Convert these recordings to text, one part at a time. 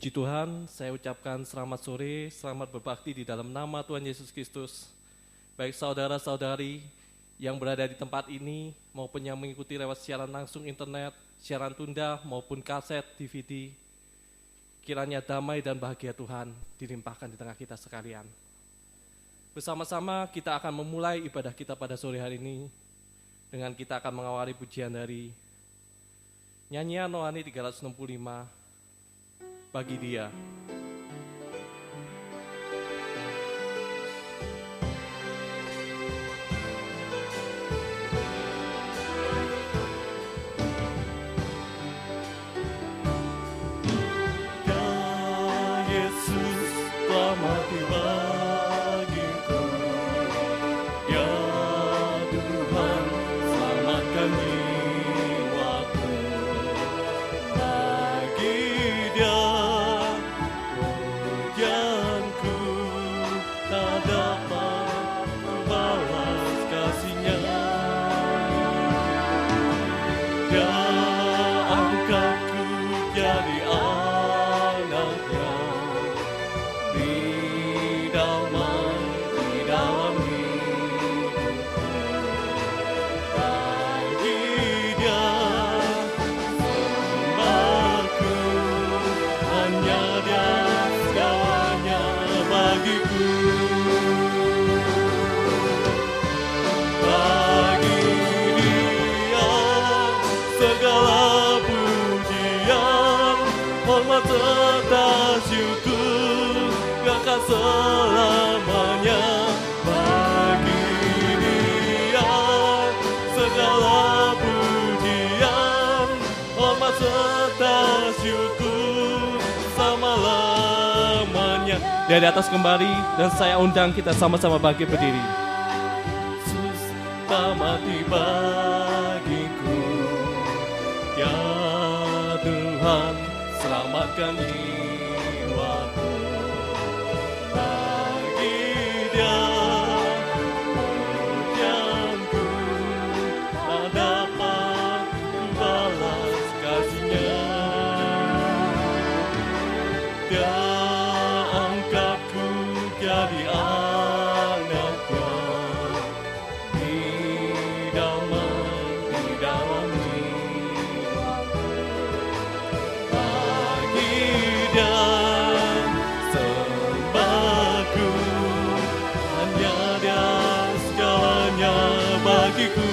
Puji Tuhan, saya ucapkan selamat sore, selamat berbakti di dalam nama Tuhan Yesus Kristus. Baik saudara-saudari yang berada di tempat ini maupun yang mengikuti lewat siaran langsung internet, siaran tunda maupun kaset, DVD, kiranya damai dan bahagia Tuhan dilimpahkan di tengah kita sekalian. Bersama-sama kita akan memulai ibadah kita pada sore hari ini dengan kita akan mengawali pujian dari nyanyian Rohani 365, bagi Dia. Selamanya bagi Dia segala pujian, hormat serta syukur selama-lamanya. Dari atas kembali dan saya undang kita sama-sama bangkit berdiri. Yesus tak mati bagiku, ya Tuhan selamatkan jiwaku.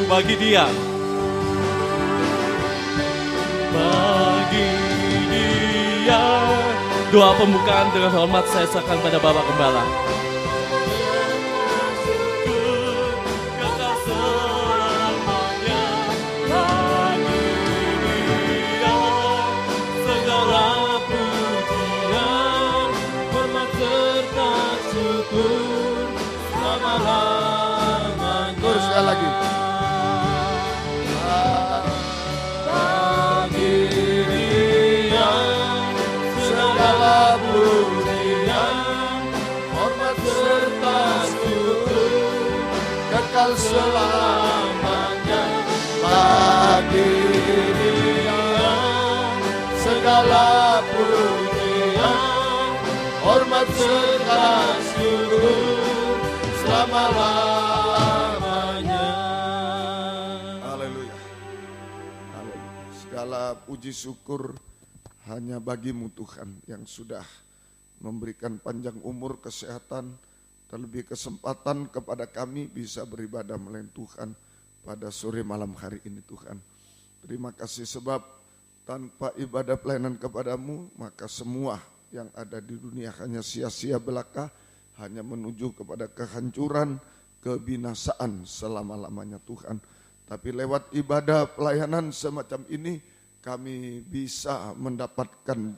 Bagi Dia, bagi Dia. Doa pembukaan dengan hormat saya serahkan pada Bapak Gembala. Sekali lagi. Kekal selamanya bagi Dia segala pujian, hormat serta syukur selama-lamanya. Haleluya. Haleluya. Segala puji syukur hanya bagi-Mu Tuhan yang sudah memberikan panjang umur, kesehatan, terlebih kesempatan kepada kami bisa beribadah melayani Tuhan pada sore malam hari ini Tuhan. Terima kasih sebab tanpa ibadah pelayanan kepada-Mu maka semua yang ada di dunia hanya sia-sia belaka, hanya menuju kepada kehancuran, kebinasaan selama-lamanya Tuhan. Tapi lewat ibadah pelayanan semacam ini kami bisa mendapatkan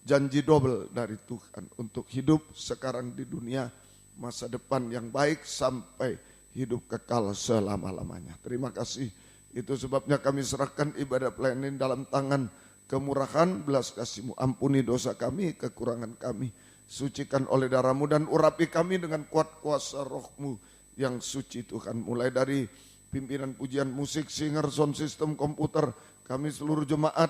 janji double dari Tuhan untuk hidup sekarang di dunia, masa depan yang baik sampai hidup kekal selama-lamanya. Terima kasih. Itu sebabnya kami serahkan ibadah pelayanan dalam tangan kemurahan, belas kasih-Mu. Ampuni dosa kami, kekurangan kami. Sucikan oleh darah-Mu dan urapi kami dengan kuat kuasa Roh-Mu yang suci Tuhan. Mulai dari pimpinan pujian musik, singer, sound system, komputer, kami seluruh jemaat,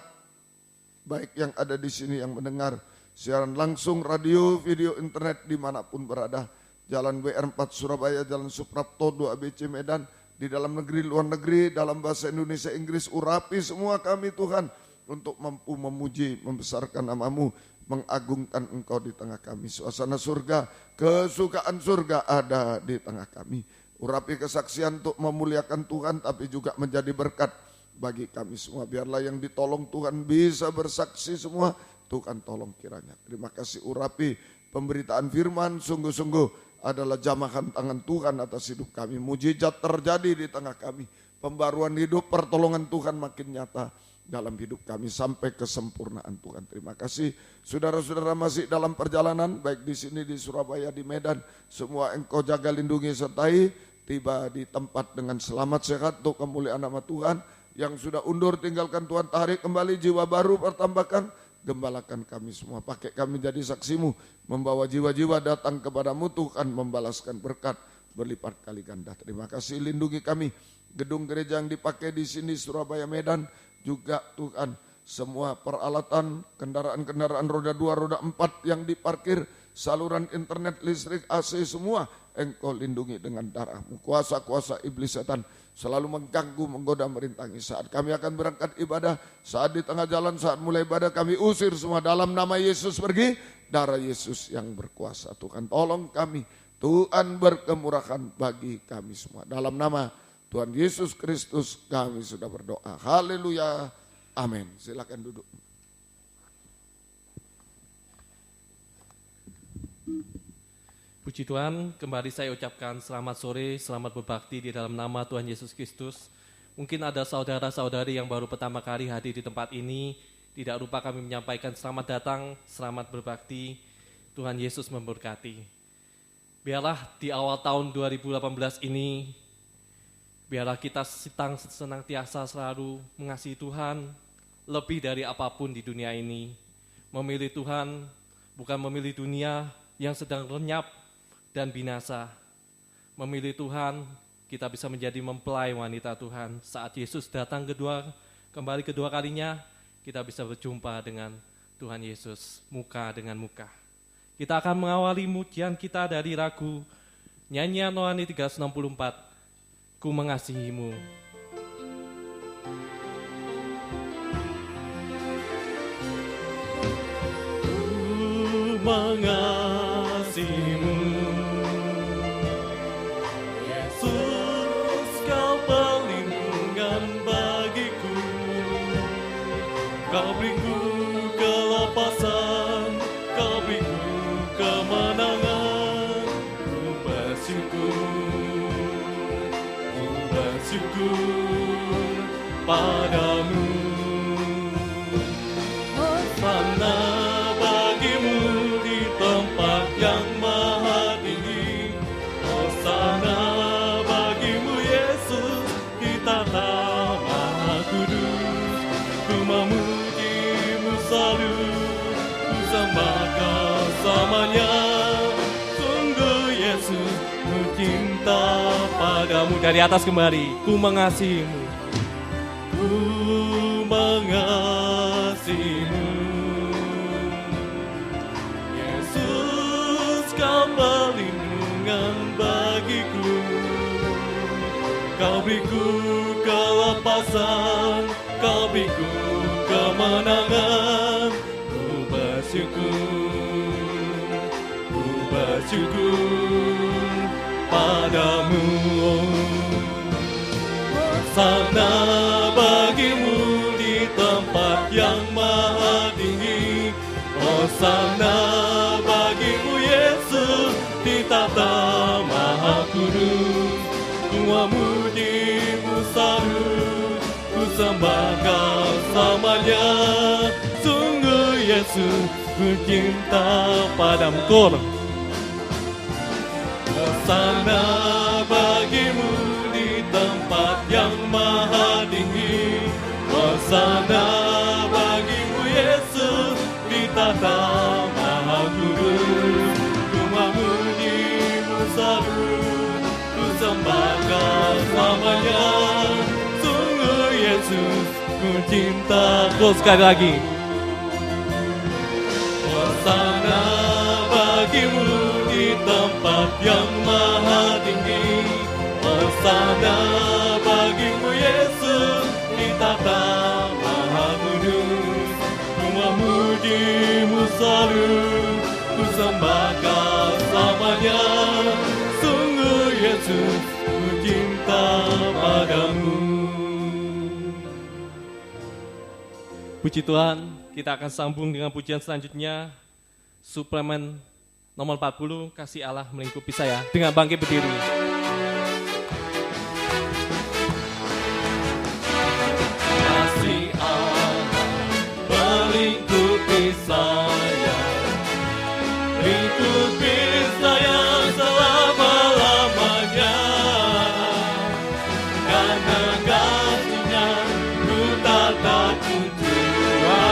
baik yang ada di sini yang mendengar, siaran langsung radio, video, internet dimanapun berada. Jalan WR4 Surabaya, Jalan Suprapto 2 ABC Medan, di dalam negeri, luar negeri, dalam bahasa Indonesia, Inggris, urapi semua kami Tuhan untuk mampu memuji, membesarkan nama-Mu, mengagungkan Engkau di tengah kami. Suasana surga, kesukaan surga ada di tengah kami. Urapi kesaksian untuk memuliakan Tuhan tapi juga menjadi berkat bagi kami semua. Biarlah yang ditolong Tuhan bisa bersaksi semua, Tuhan tolong kiranya. Terima kasih urapi pemberitaan firman, sungguh-sungguh adalah jamahan tangan Tuhan atas hidup kami. Mujizat terjadi di tengah kami. Pembaruan hidup, pertolongan Tuhan makin nyata dalam hidup kami sampai kesempurnaan Tuhan. Terima kasih saudara-saudara masih dalam perjalanan, baik di sini di Surabaya, di Medan, semua Engkau jaga, lindungi, sertai. Tiba di tempat dengan selamat sehat untuk kemuliaan nama Tuhan. Yang sudah undur tinggalkan Tuhan, tarik kembali, jiwa baru pertambahkan. Gembalakan kami semua, pakai kami jadi saksimu, membawa jiwa-jiwa datang kepadamu Tuhan, membalaskan berkat berlipat kali ganda. Terima kasih, lindungi kami, gedung gereja yang dipakai di sini Surabaya Medan, juga Tuhan semua peralatan, kendaraan-kendaraan roda 2, roda 4 yang diparkir, saluran internet, listrik, AC semua, Engkau lindungi dengan darah-Mu. Kuasa-kuasa iblis setan selalu mengganggu, menggoda, merintangi. Saat kami akan berangkat ibadah, saat di tengah jalan, saat mulai ibadah, kami usir semua dalam nama Yesus pergi. Darah Yesus yang berkuasa. Tuhan tolong kami, Tuhan berkemurahan bagi kami semua. Dalam nama Tuhan Yesus Kristus kami sudah berdoa. Haleluya, amin. Silakan duduk. Puji Tuhan, kembali saya ucapkan selamat sore, selamat berbakti di dalam nama Tuhan Yesus Kristus. Mungkin ada saudara-saudari yang baru pertama kali hadir di tempat ini, tidak lupa kami menyampaikan selamat datang, selamat berbakti, Tuhan Yesus memberkati. Biarlah di awal tahun 2018 ini, biarlah kita senantiasa selalu mengasihi Tuhan, lebih dari apapun di dunia ini. Memilih Tuhan, bukan memilih dunia yang sedang lenyap dan binasa. Memilih Tuhan, kita bisa menjadi mempelai wanita Tuhan. Saat Yesus datang kembali kedua kalinya, kita bisa berjumpa dengan Tuhan Yesus, muka dengan muka. Kita akan mengawali pujian kita dari lagu nyanyian Rohani 364, Ku Mengasihimu. Ku mengasihimu, Yesus, Kau perlindungan bagiku. Kau beriku kelepasan, Kau beriku kemenangan. Ku bersyukur padamu. Hosana bagimu di tempat yang maha tinggi. Hosana bagimu Yesus di tata maha kudus. Ku memujimu selalu, ku sembah Kau selamanya. Sungguh Yesus ku cinta padamu. Dari atas kembali, ku mengasihimu. Ku mengasihimu, Yesus, Kau perlindungan bagiku. Kau beriku kelepasan, Kau beriku kemenangan. Ku bersyukur padamu. Hosana bagimu di tempat yang maha tinggi. Hosana bagimu Yesus di tata maha kudus. Ku memujimu selalu, ku sembah Kau selamanya. Sungguh Yesus ku cinta padamu. Kor. Hosana bagimu di tempat yang maha tinggi. Hosana bagimu Yesus di tata maha kudus. Ku memujimu selalu, ku sembah Kau selamanya. Sungguh Yesus ku cinta. Sekali lagi. Hosana tempat yang maha tinggi. Hosana bagimu Yesus di tata maha kudus. Rumahmu selalu ku sembahkan selamanya. Sungguh Yesus ku cinta padamu. Puji Tuhan, kita akan sambung dengan pujian selanjutnya. Suplemen nomor 40, Kasih Allah Melingkupi Saya, dengan bangkit berdiri. Kasih Allah melingkupi saya, lingkupi saya selama-lamanya. Karena kasih-Nya ku tak takut jua.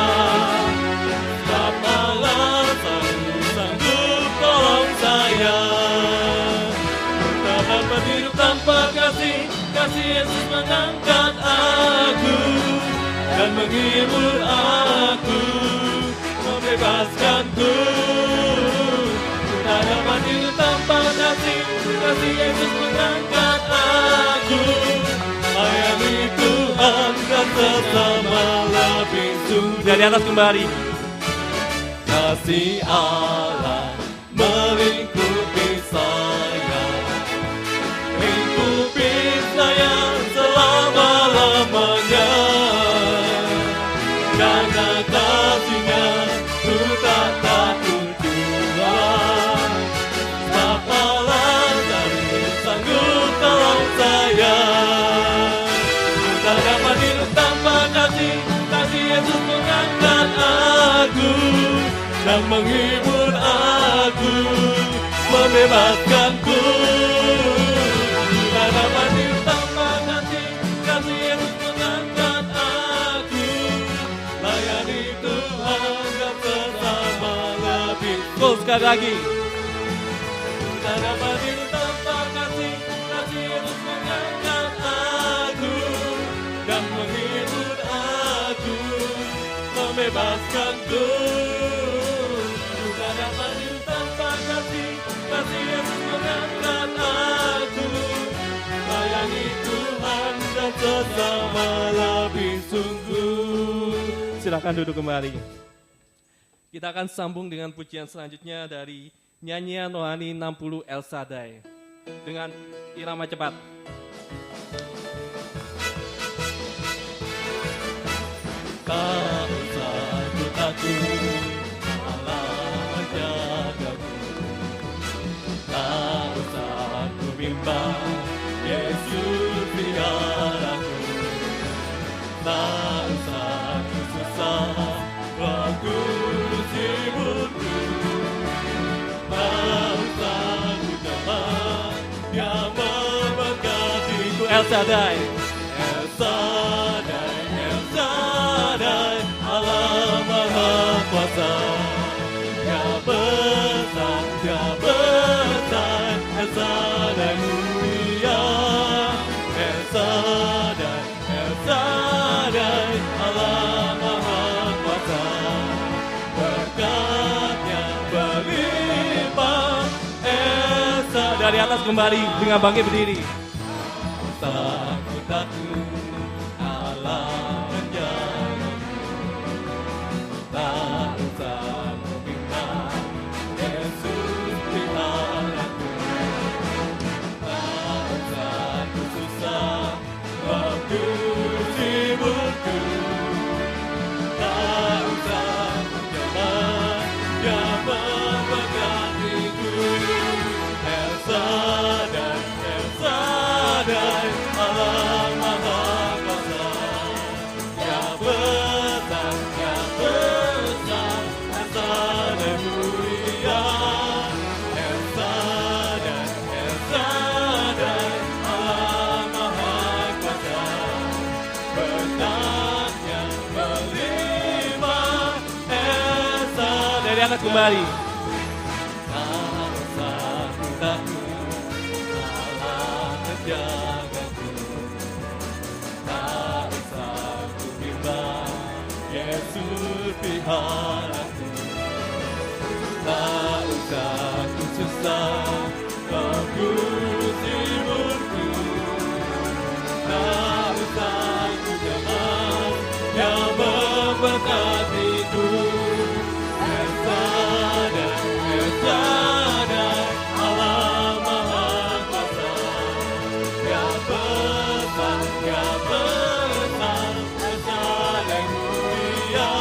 Sebab Allah sanggup tolong saya. Tak dapat hidup tanpa kasih Yesus mengangkat aku dan menghibur aku, membebaskanku. Tak dapat hidup tanpa kasih Yesus mengangkat aku. Layani Tuhan dan sesama lebih sungguh. Dari atas kembali. Kasih Allah melingkupi saya, lingkupi saya selama-lamanya. Karena kasih-Nya ku tak takut jua. Sebab Allah sanggup tolong saya. Tak dapat hidup tanpa kasih Yesus mengangkat aku dan menghibur aku, membebaskanku. Tak dapat hidup tanpa kasih Yesus mengangkat aku. Layani Tuhan dan sesama lebih. Sekali lagi. Tak dapat hidup tanpa kasih Yesus mengangkat aku dan menghibur aku, membebaskanku. Tak dapat hidup tanpa kasih Yesus mengangkat aku. Layani Tuhan dan sesama lebih sungguh. Silakan duduk kembali. Kita akan sambung dengan pujian selanjutnya dari nyanyian rohani 60 El Shaddai dengan irama cepat. Tak usah ku takut, Allah menjagaku. Tak usah ku bimbang, Yesus peliharaku. Tak usah ku susah, Roh Kudus hiburku. Tak usah ku jamah, Dia memberkatiku. El Shaddai. El Shaddai, El Shaddai, Allah Maha Kuasa. Dia besar, El Shaddai mulia. El Shaddai, Allah Maha Kuasa. Berkat-Nya berlimpah. El Shaddai. Dari atas kembali dengan bangkit berdiri. Takut Allah menjagaku. Tak usah ku bimbang, Yesus peliharaku. Tak usah ku susah, Roh Kudus hiburku. Tak usah ku jamah, Dia memberkatiku. El Shaddai, Allah Maha Kuasa. Dia besar, El Shaddai mulia. El Shaddai, Allah Maha Kuasa. Berkat-Nya berlimpah. El Shaddai. Dari atas kembali. Tak usah ku takut, Allah menjagaku. Tak usah ku bimbang, Yesus peliharaku. Tak usah ku susah, besar, bagus timurku. Tak usah ku cemas, yang memberkatiku. Esa dan Allah Maha Kuasa. Ya besar, ya besar, Esa dan mulia.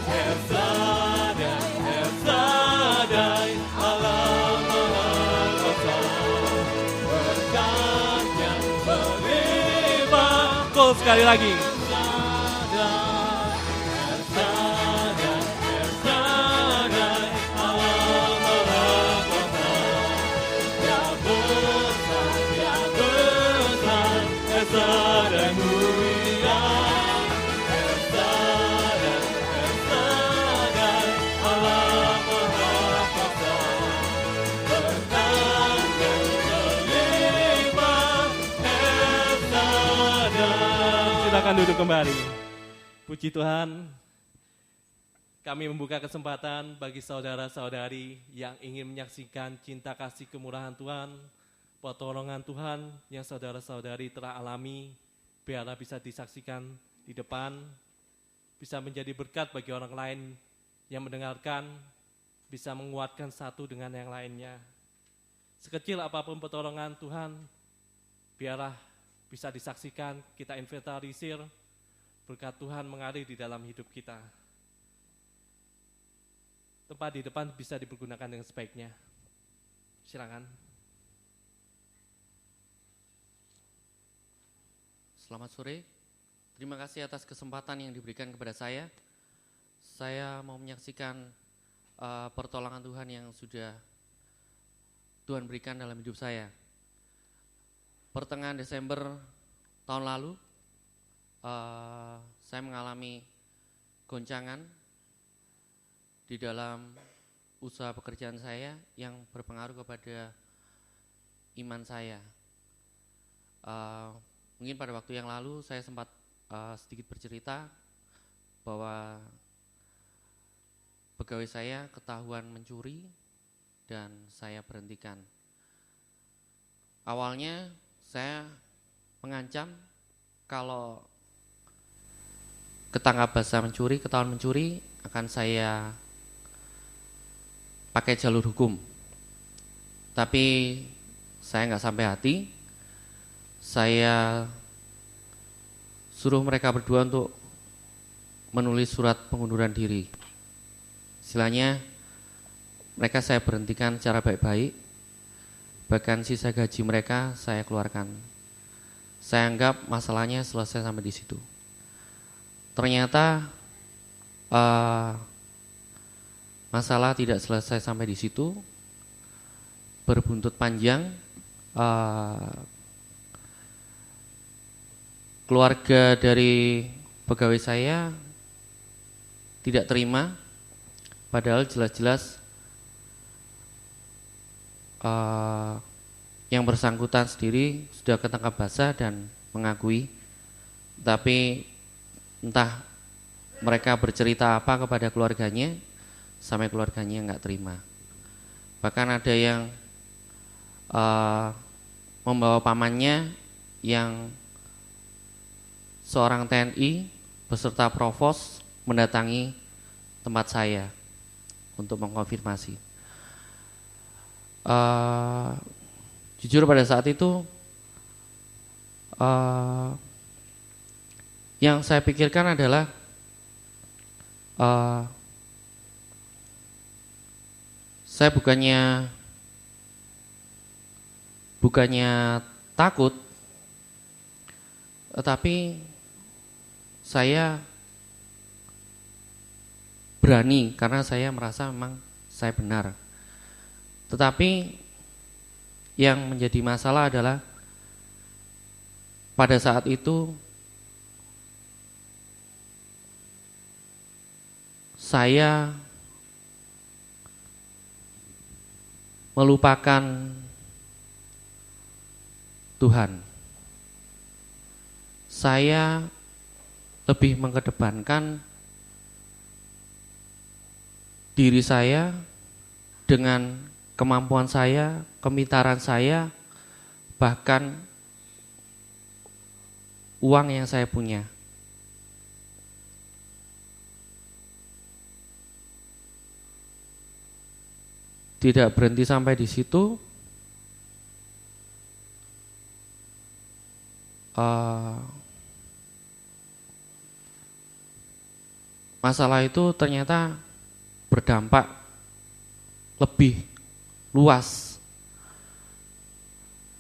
Esa dan Allah Maha Kuasa. Berkatnya berlimpah. Betul sekali lagi. Silakan duduk kembali. Puji Tuhan, kami membuka kesempatan bagi saudara-saudari yang ingin menyaksikan cinta kasih kemurahan Tuhan, pertolongan Tuhan yang saudara-saudari telah alami, biarlah bisa disaksikan di depan, bisa menjadi berkat bagi orang lain yang mendengarkan, bisa menguatkan satu dengan yang lainnya. Sekecil apapun pertolongan Tuhan, biarlah bisa disaksikan, kita inventarisir, berkat Tuhan mengalir di dalam hidup kita. Tempat di depan bisa dipergunakan dengan sebaiknya. Silakan. Selamat sore, terima kasih atas kesempatan yang diberikan kepada saya. Saya mau menyaksikan pertolongan Tuhan yang sudah Tuhan berikan dalam hidup saya. Pertengahan Desember tahun lalu, saya mengalami goncangan di dalam usaha pekerjaan saya yang berpengaruh kepada iman saya. Mungkin pada waktu yang lalu saya sempat sedikit bercerita bahwa pegawai saya ketahuan mencuri dan saya berhentikan. Awalnya saya mengancam kalau ketangkap basah mencuri, ketahuan mencuri, akan saya pakai jalur hukum. Tapi saya nggak sampai hati. Saya suruh mereka berdua untuk menulis surat pengunduran diri. Istilahnya mereka saya berhentikan secara baik-baik. Bahkan sisa gaji mereka saya keluarkan. Saya anggap masalahnya selesai sampai di situ. Ternyata masalah tidak selesai sampai di situ. Berbuntut panjang. Keluarga dari pegawai saya tidak terima, padahal jelas-jelas yang bersangkutan sendiri sudah ketangkap basah dan mengakui, tapi entah mereka bercerita apa kepada keluarganya, sampai keluarganya nggak terima. Bahkan ada yang membawa pamannya yang seorang TNI beserta provos mendatangi tempat saya untuk mengkonfirmasi. Jujur pada saat itu yang saya pikirkan adalah saya bukannya takut, tetapi saya berani karena saya merasa memang saya benar. Tetapi yang menjadi masalah adalah pada saat itu saya melupakan Tuhan. Saya lebih mengedepankan diri saya dengan kemampuan saya, kepintaran saya, bahkan uang yang saya punya. Tidak berhenti sampai di situ. Masalah itu ternyata berdampak lebih luas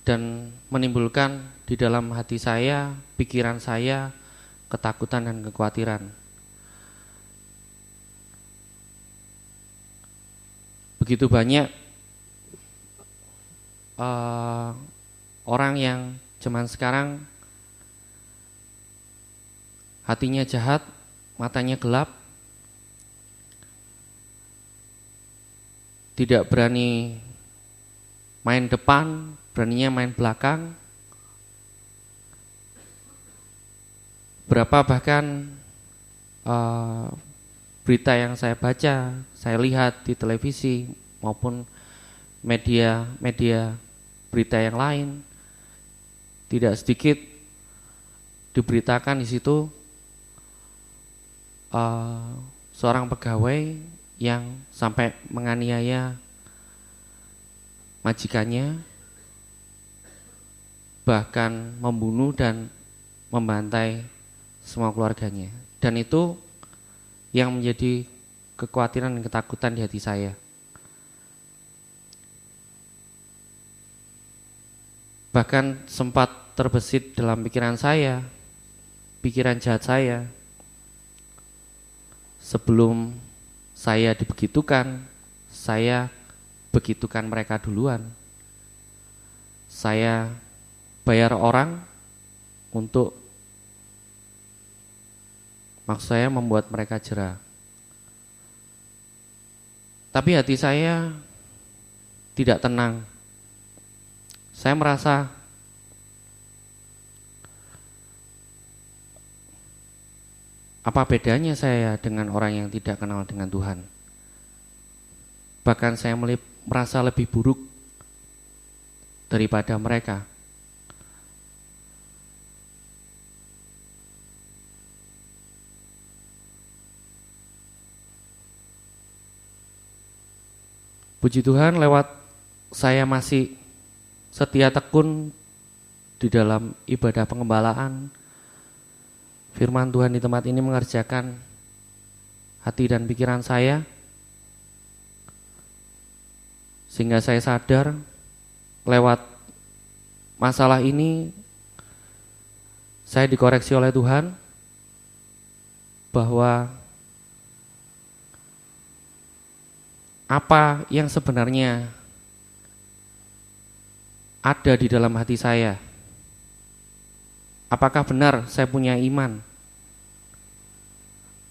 dan menimbulkan di dalam hati saya, pikiran saya, ketakutan dan kekhawatiran. Begitu banyak orang yang zaman sekarang hatinya jahat, matanya gelap, tidak berani main depan, beraninya main belakang. Berapa bahkan berita yang saya baca, saya lihat di televisi maupun media berita yang lain, tidak sedikit diberitakan di situ seorang pegawai yang sampai menganiaya majikannya, bahkan membunuh dan membantai semua keluarganya. Dan itu yang menjadi kekhawatiran dan ketakutan di hati saya. Bahkan sempat terbesit dalam pikiran saya, pikiran jahat saya, sebelum saya dibegitukan, saya begitukan mereka duluan. Saya bayar orang untuk, maksud saya membuat mereka jera. Tapi hati saya tidak tenang. Saya merasa apa bedanya saya dengan orang yang tidak kenal dengan Tuhan. Bahkan saya merasa lebih buruk daripada mereka. Puji Tuhan, lewat saya masih setia tekun di dalam ibadah pengembalaan, firman Tuhan di tempat ini mengerjakan hati dan pikiran saya, sehingga saya sadar lewat masalah ini saya dikoreksi oleh Tuhan bahwa apa yang sebenarnya ada di dalam hati saya. Apakah benar saya punya iman?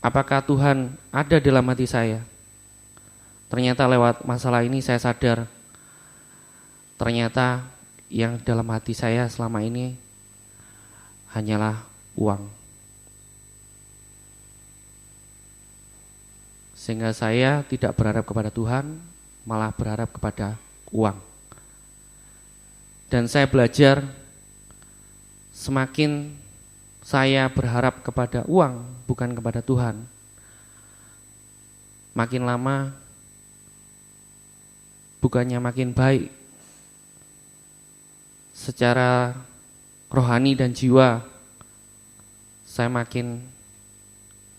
Apakah Tuhan ada dalam hati saya? Ternyata lewat masalah ini saya sadar, ternyata yang dalam hati saya selama ini hanyalah uang. Sehingga saya tidak berharap kepada Tuhan, malah berharap kepada uang. Dan saya belajar, semakin saya berharap kepada uang, bukan kepada Tuhan, makin lama bukannya makin baik secara rohani dan jiwa, saya makin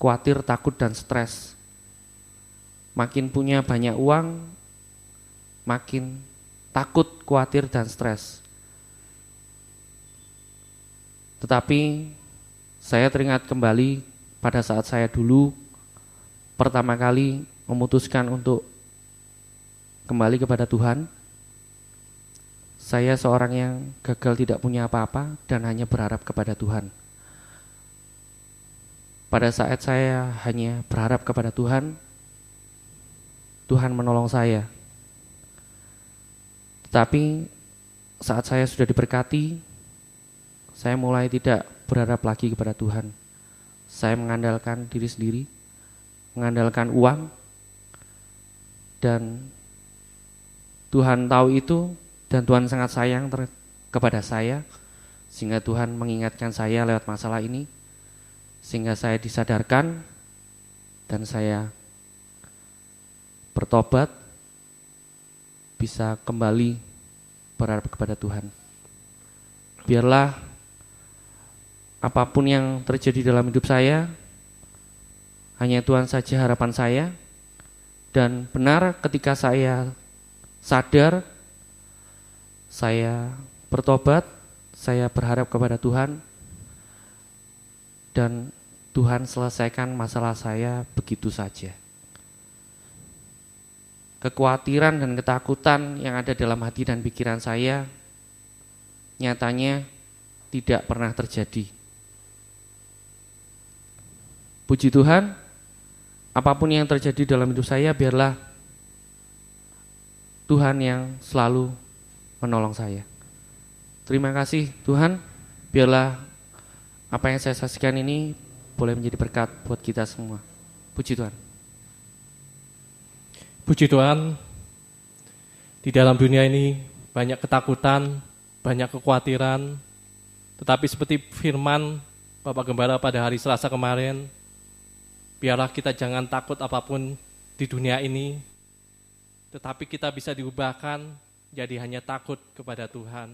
khawatir, takut dan stres. Makin punya banyak uang, makin takut, khawatir dan stres. Tetapi saya teringat kembali pada saat saya dulu pertama kali memutuskan untuk kembali kepada Tuhan. Saya seorang yang gagal, tidak punya apa-apa dan hanya berharap kepada Tuhan. Pada saat saya hanya berharap kepada Tuhan, Tuhan menolong saya. Tetapi saat saya sudah diberkati, saya mulai tidak berharap lagi kepada Tuhan. Saya mengandalkan diri sendiri, mengandalkan uang, dan Tuhan tahu itu dan Tuhan sangat sayang kepada saya, sehingga Tuhan mengingatkan saya lewat masalah ini, sehingga saya disadarkan dan saya bertobat, bisa kembali berharap kepada Tuhan. Biarlah apapun yang terjadi dalam hidup saya, hanya Tuhan saja harapan saya. Dan benar ketika saya sadar, saya bertobat, saya berharap kepada Tuhan, dan Tuhan selesaikan masalah saya begitu saja. Kekhawatiran dan ketakutan yang ada dalam hati dan pikiran saya nyatanya tidak pernah terjadi. Puji Tuhan, apapun yang terjadi dalam hidup saya, biarlah Tuhan yang selalu menolong saya. Terima kasih Tuhan, biarlah apa yang saya saksikan ini boleh menjadi berkat buat kita semua. Puji Tuhan. Puji Tuhan, di dalam dunia ini banyak ketakutan, banyak kekhawatiran, tetapi seperti firman Bapak Gembala pada hari Selasa kemarin, biarlah kita jangan takut apapun di dunia ini, tetapi kita bisa diubahkan jadi hanya takut kepada Tuhan,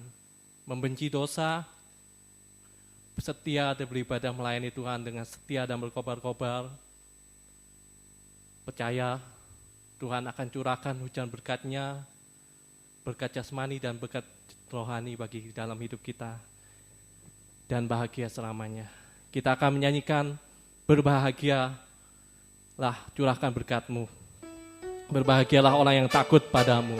membenci dosa, setia dan beribadah melayani Tuhan dengan setia dan berkobar-kobar, percaya Tuhan akan curahkan hujan berkat-Nya, berkat jasmani dan berkat rohani bagi dalam hidup kita, dan bahagia selamanya. Kita akan menyanyikan berbahagialah curahkan berkat-Mu, berbahagialah orang yang takut padamu.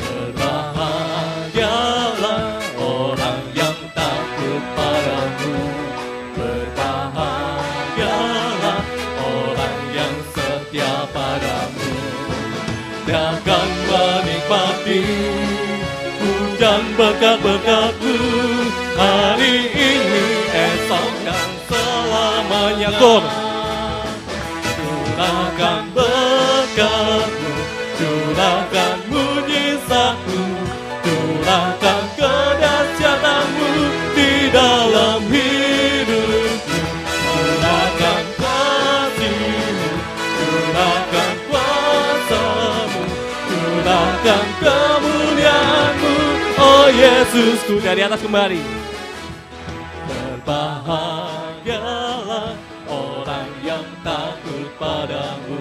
Berbahagialah orang yang takut padamu. Berbahagialah orang yang setia padamu. Dia akan menikmati hujan berkat-berkat-Mu hari ini, esok dan selamanya. Curahkan berkat-Mu, curahkan mujizat-Mu, curahkan kedahsyatan-Mu di dalam hidupku. Curahkan kasih-Mu, curahkan kuasa-Mu, curahkan kemuliaan-Mu, oh Yesusku. Dari atas kembali. Berbahagialah orang yang takut padamu.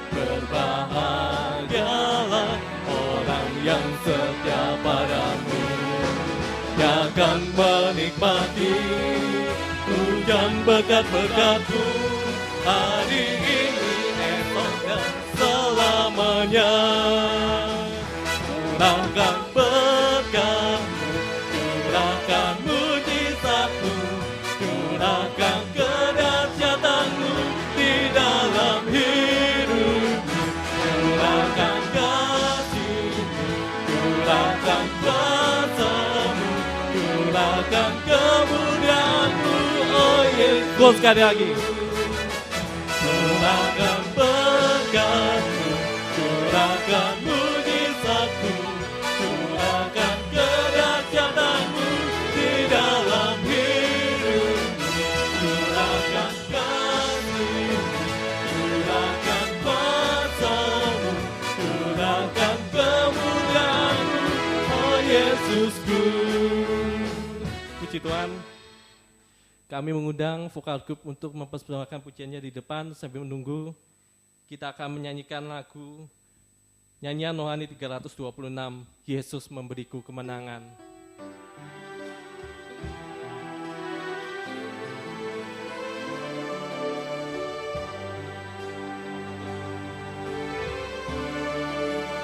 Berbahagialah orang yang setia padamu. Dia akan menikmati hujan berkat-berkat-Mu hari ini, esok dan selamanya. Curahkan berkat-Mu, curahkan mujizat-Mu, curahkan kedahsyatan-Mu di dalam hidupku. Curahkan kasih-Mu, curahkan kuasa-Mu, curahkan kemuliaan-Mu, oh Yesus. Sekali lagi. Curahkan berkat-Mu, curahkan mujizat-Mu, curahkan kedahsyatan-Mu di dalam hidupku. Curahkan kasih-Mu, curahkan kuasa-Mu, curahkan kemuliaan-Mu, oh Yesusku. Puji Tuhan. Kami mengundang vokal group untuk mempersembahkan pujiannya di depan. Sambil menunggu, kita akan menyanyikan lagu nyanyian rohani 326, Yesus Memberiku Kemenangan.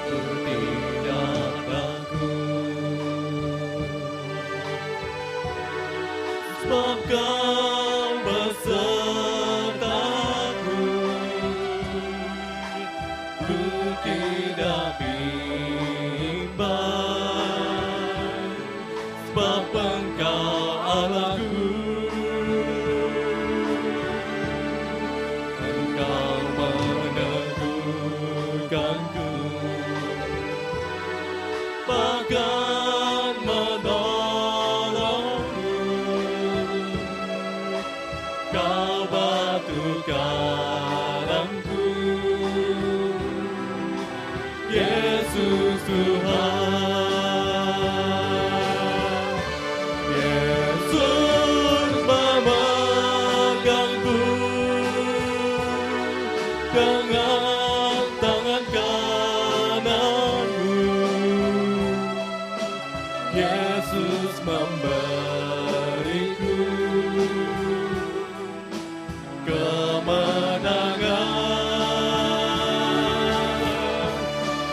Tidak ragu, sebab Kau besertaku. Ku tidak bimbang, menyelamatkanku, bahkan menolongku. Kau batu karangku, Yesus Tuhan. Yesus memegangku dengan tangan kananmu. Yesus memberiku kemenangan.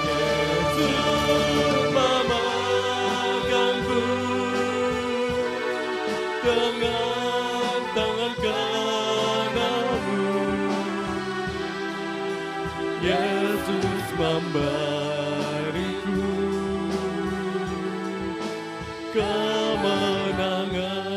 Yesus memegangku dengan tangan kananmu. Yesus memberiku kemenangan.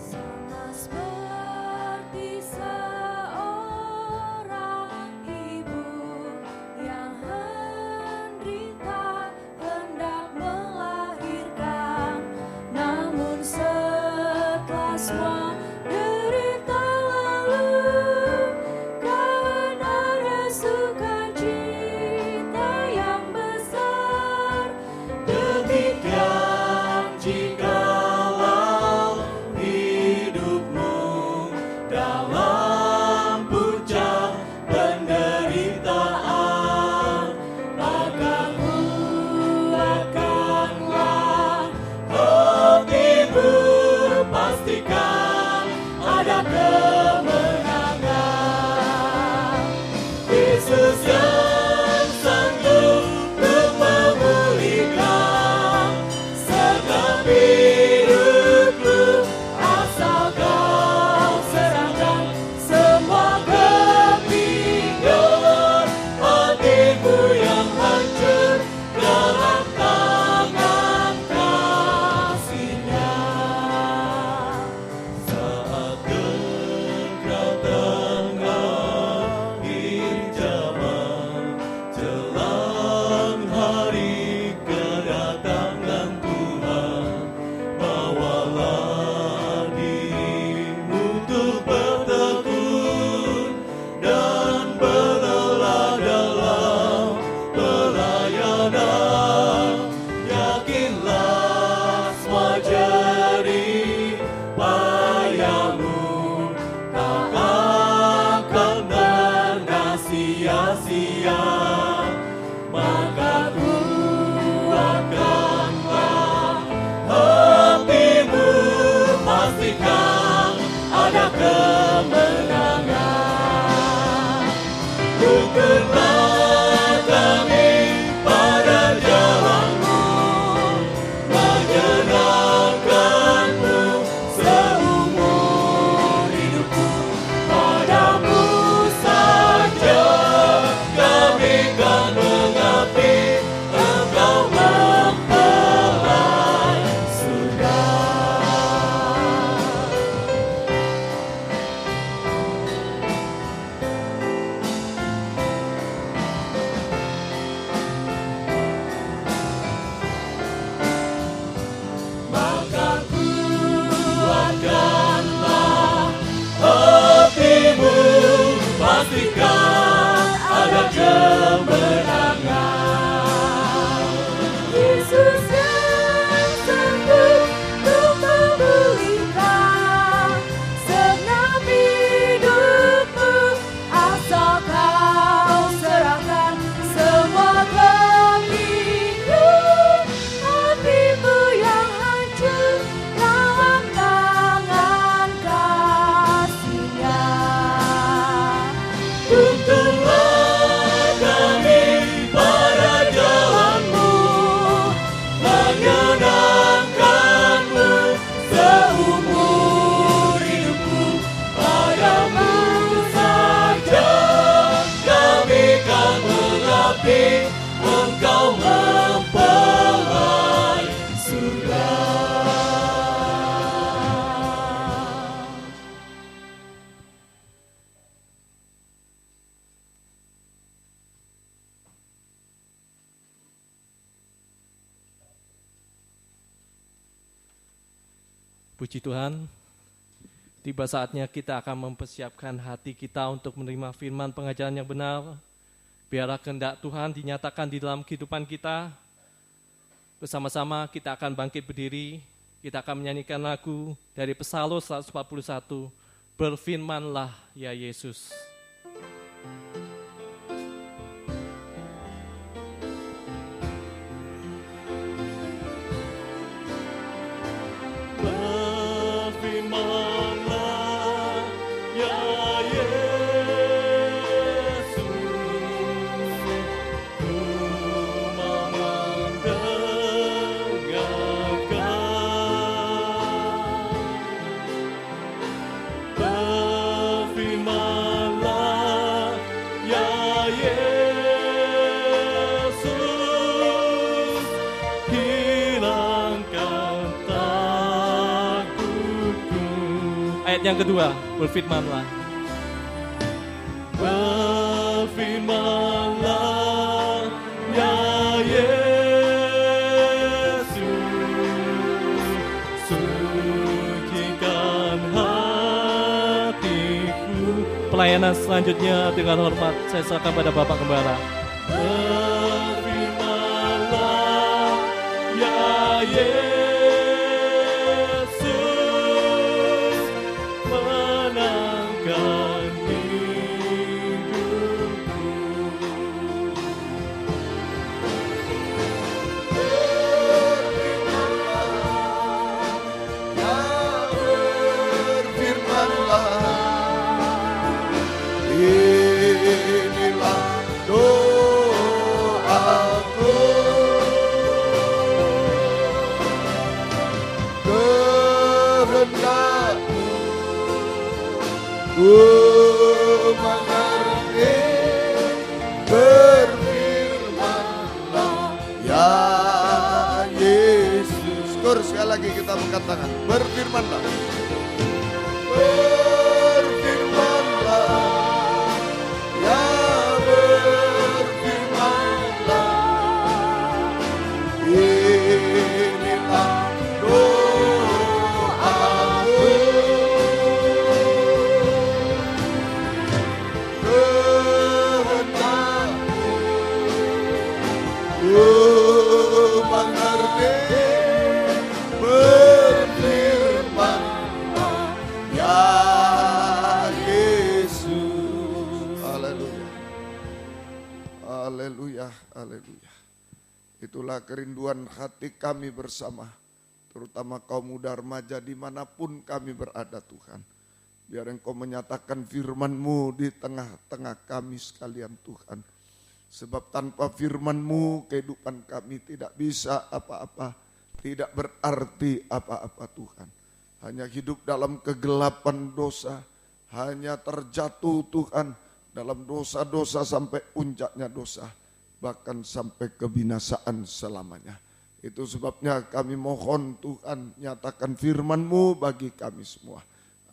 Sama seperti seorang ibu yang hendak melahirkan, namun setelah semua derita lalu, karena rasukan cinta yang besar, demikian jikalau hidupmu dalam puncak penderitaan, maka kuatkanlah hatimu, pastikan ada kemenangan. Yesus yang sanggup untuk memulihkan segenap hidupku, asal kau serahkan semua kepingan hatimu yang hancur dalam tangan kasih-Nya. Saat dekat terakhir zaman, jelang hari kedatangan Tuhan, bawalah dirimu untuk bertekun dan berlelah dalam pelayanan. Yakinlah semua jerih payahmu tak akan pernah sia-sia, maka kuatkanlah hatimu, pastikan ada kemenangan. Tuntutlah kami pada jalanmu, menyenangkanmu seumur hidupku. Padamu saja kami kan mengabdi, Engkau mempelai surga. Puji Tuhan, tiba saatnya kita akan mempersiapkan hati kita untuk menerima firman pengajaran yang benar. Biarlah kehendak Tuhan dinyatakan di dalam kehidupan kita. Bersama-sama kita akan bangkit berdiri, kita akan menyanyikan lagu dari Psalus 141, Berfirmanlah ya Yesus. Berfirmanlah ya Yesus, ku mau mendengarkan. Berfirmanlah ya Yesus, hilangkan takutku. Ayat yang kedua, berfirmanlah. Berfirmanlah ya Yesus, sucikan hatiku. Pelayanan selanjutnya dengan hormat saya serahkan pada Bapak Gembala. Berfirmanlah ya Yesus, menangkan hidupku. Inilah doaku, kehendakmu ku mengerti. Berfirmanlah ya Yesus. Sekali lagi kita angkat tangan. Berfirmanlah. Berfirmanlah ya, berfirmanlah. Inilah doaku, kehendakmu ku mengerti. Berfirmanlah ya Yesus. Haleluya. Haleluya, haleluya. Itulah kerinduan hati kami bersama, terutama kaum muda remaja dimanapun kami berada Tuhan. Biar Engkau menyatakan firman-Mu di tengah-tengah kami sekalian Tuhan. Sebab tanpa firman-Mu kehidupan kami tidak bisa apa-apa, tidak berarti apa-apa Tuhan. Hanya hidup dalam kegelapan dosa, hanya terjatuh Tuhan dalam dosa-dosa sampai puncaknya dosa, bahkan sampai kebinasaan selamanya. Itu sebabnya kami mohon Tuhan nyatakan firman-Mu bagi kami semua.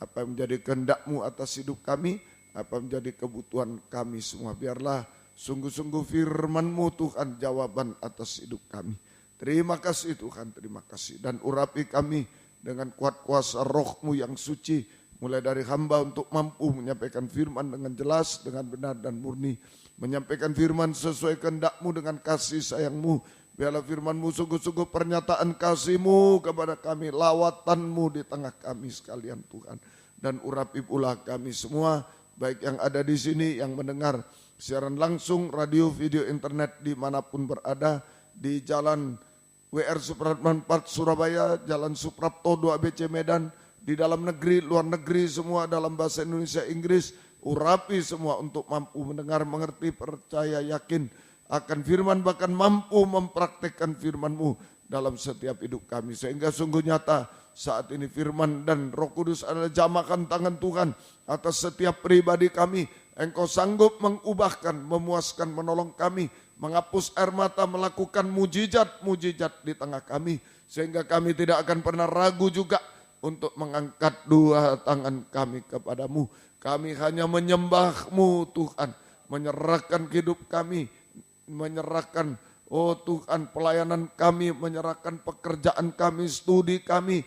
Apa yang menjadi kehendak-Mu atas hidup kami, apa yang menjadi kebutuhan kami semua. Biarlah sungguh-sungguh firman-Mu Tuhan jawaban atas hidup kami. Terima kasih Tuhan, terima kasih. Dan urapi kami dengan kuat kuasa roh-Mu yang suci, mulai dari hamba untuk mampu menyampaikan firman dengan jelas, dengan benar dan murni. Menyampaikan firman sesuai kehendak-Mu dengan kasih sayang-Mu. Biarlah firman-Mu sungguh-sungguh pernyataan kasih-Mu kepada kami, lawatan-Mu di tengah kami sekalian Tuhan. Dan urapi pula kami semua, baik yang ada di sini, yang mendengar siaran langsung, radio, video, internet, dimanapun berada, di jalan WR Supratman 4 Surabaya, Jalan Suprapto 2 ABC Medan, di dalam negeri, luar negeri, semua dalam bahasa Indonesia, Inggris, urapi semua untuk mampu mendengar, mengerti, percaya, yakin akan firman, bahkan mampu mempraktekkan firman-Mu dalam setiap hidup kami. Sehingga sungguh nyata saat ini firman dan Roh Kudus adalah jamakan tangan Tuhan atas setiap pribadi kami. Engkau sanggup mengubahkan, memuaskan, menolong kami, menghapus air mata, melakukan mujizat-mujizat di tengah kami. Sehingga kami tidak akan pernah ragu juga untuk mengangkat dua tangan kami kepadamu. Kami hanya menyembah-Mu Tuhan, menyerahkan hidup kami, menyerahkan oh Tuhan pelayanan kami, menyerahkan pekerjaan kami, studi kami,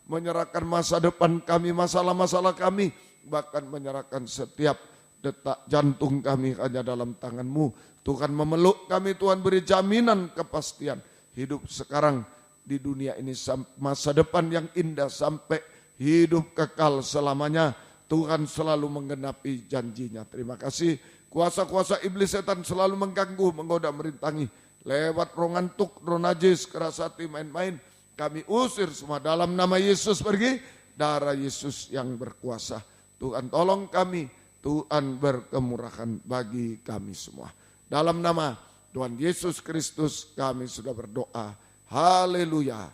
menyerahkan masa depan kami, masalah-masalah kami, bahkan menyerahkan setiap detak jantung kami hanya dalam tangan-Mu. Tuhan memeluk kami, Tuhan beri jaminan kepastian hidup sekarang di dunia ini, masa depan yang indah sampai hidup kekal selamanya. Tuhan selalu menggenapi janjinya. Terima kasih. Kuasa-kuasa iblis setan selalu mengganggu, menggoda, merintangi. Lewat roh ngantuk, roh najis, keras hati, main-main. Kami usir semua dalam nama Yesus pergi. Darah Yesus yang berkuasa. Tuhan tolong kami. Tuhan berkemurahan bagi kami semua. Dalam nama Tuhan Yesus Kristus kami sudah berdoa. Haleluya.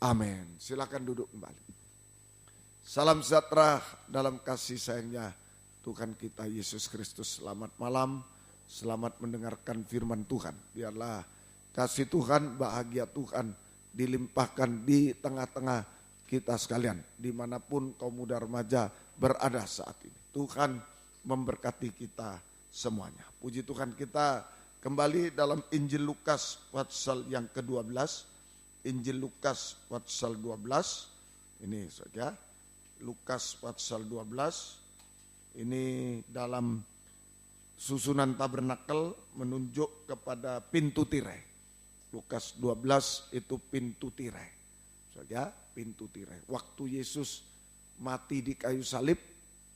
Amin. Silakan duduk kembali. Salam sejahtera dalam kasih sayangnya Tuhan kita Yesus Kristus. Selamat malam, selamat mendengarkan firman Tuhan. Biarlah kasih Tuhan, bahagia Tuhan dilimpahkan di tengah-tengah kita sekalian. Dimanapun kaum muda remaja berada saat ini. Tuhan memberkati kita semuanya. Puji Tuhan, kita kembali dalam Injil Lukas pasal yang ke-12. Injil Lukas pasal 12. Ini saja. Lukas pasal 12 ini dalam susunan tabernakel menunjuk kepada pintu tirai. Lukas 12 itu pintu tirai. Saja, pintu tirai. Waktu Yesus mati di kayu salib,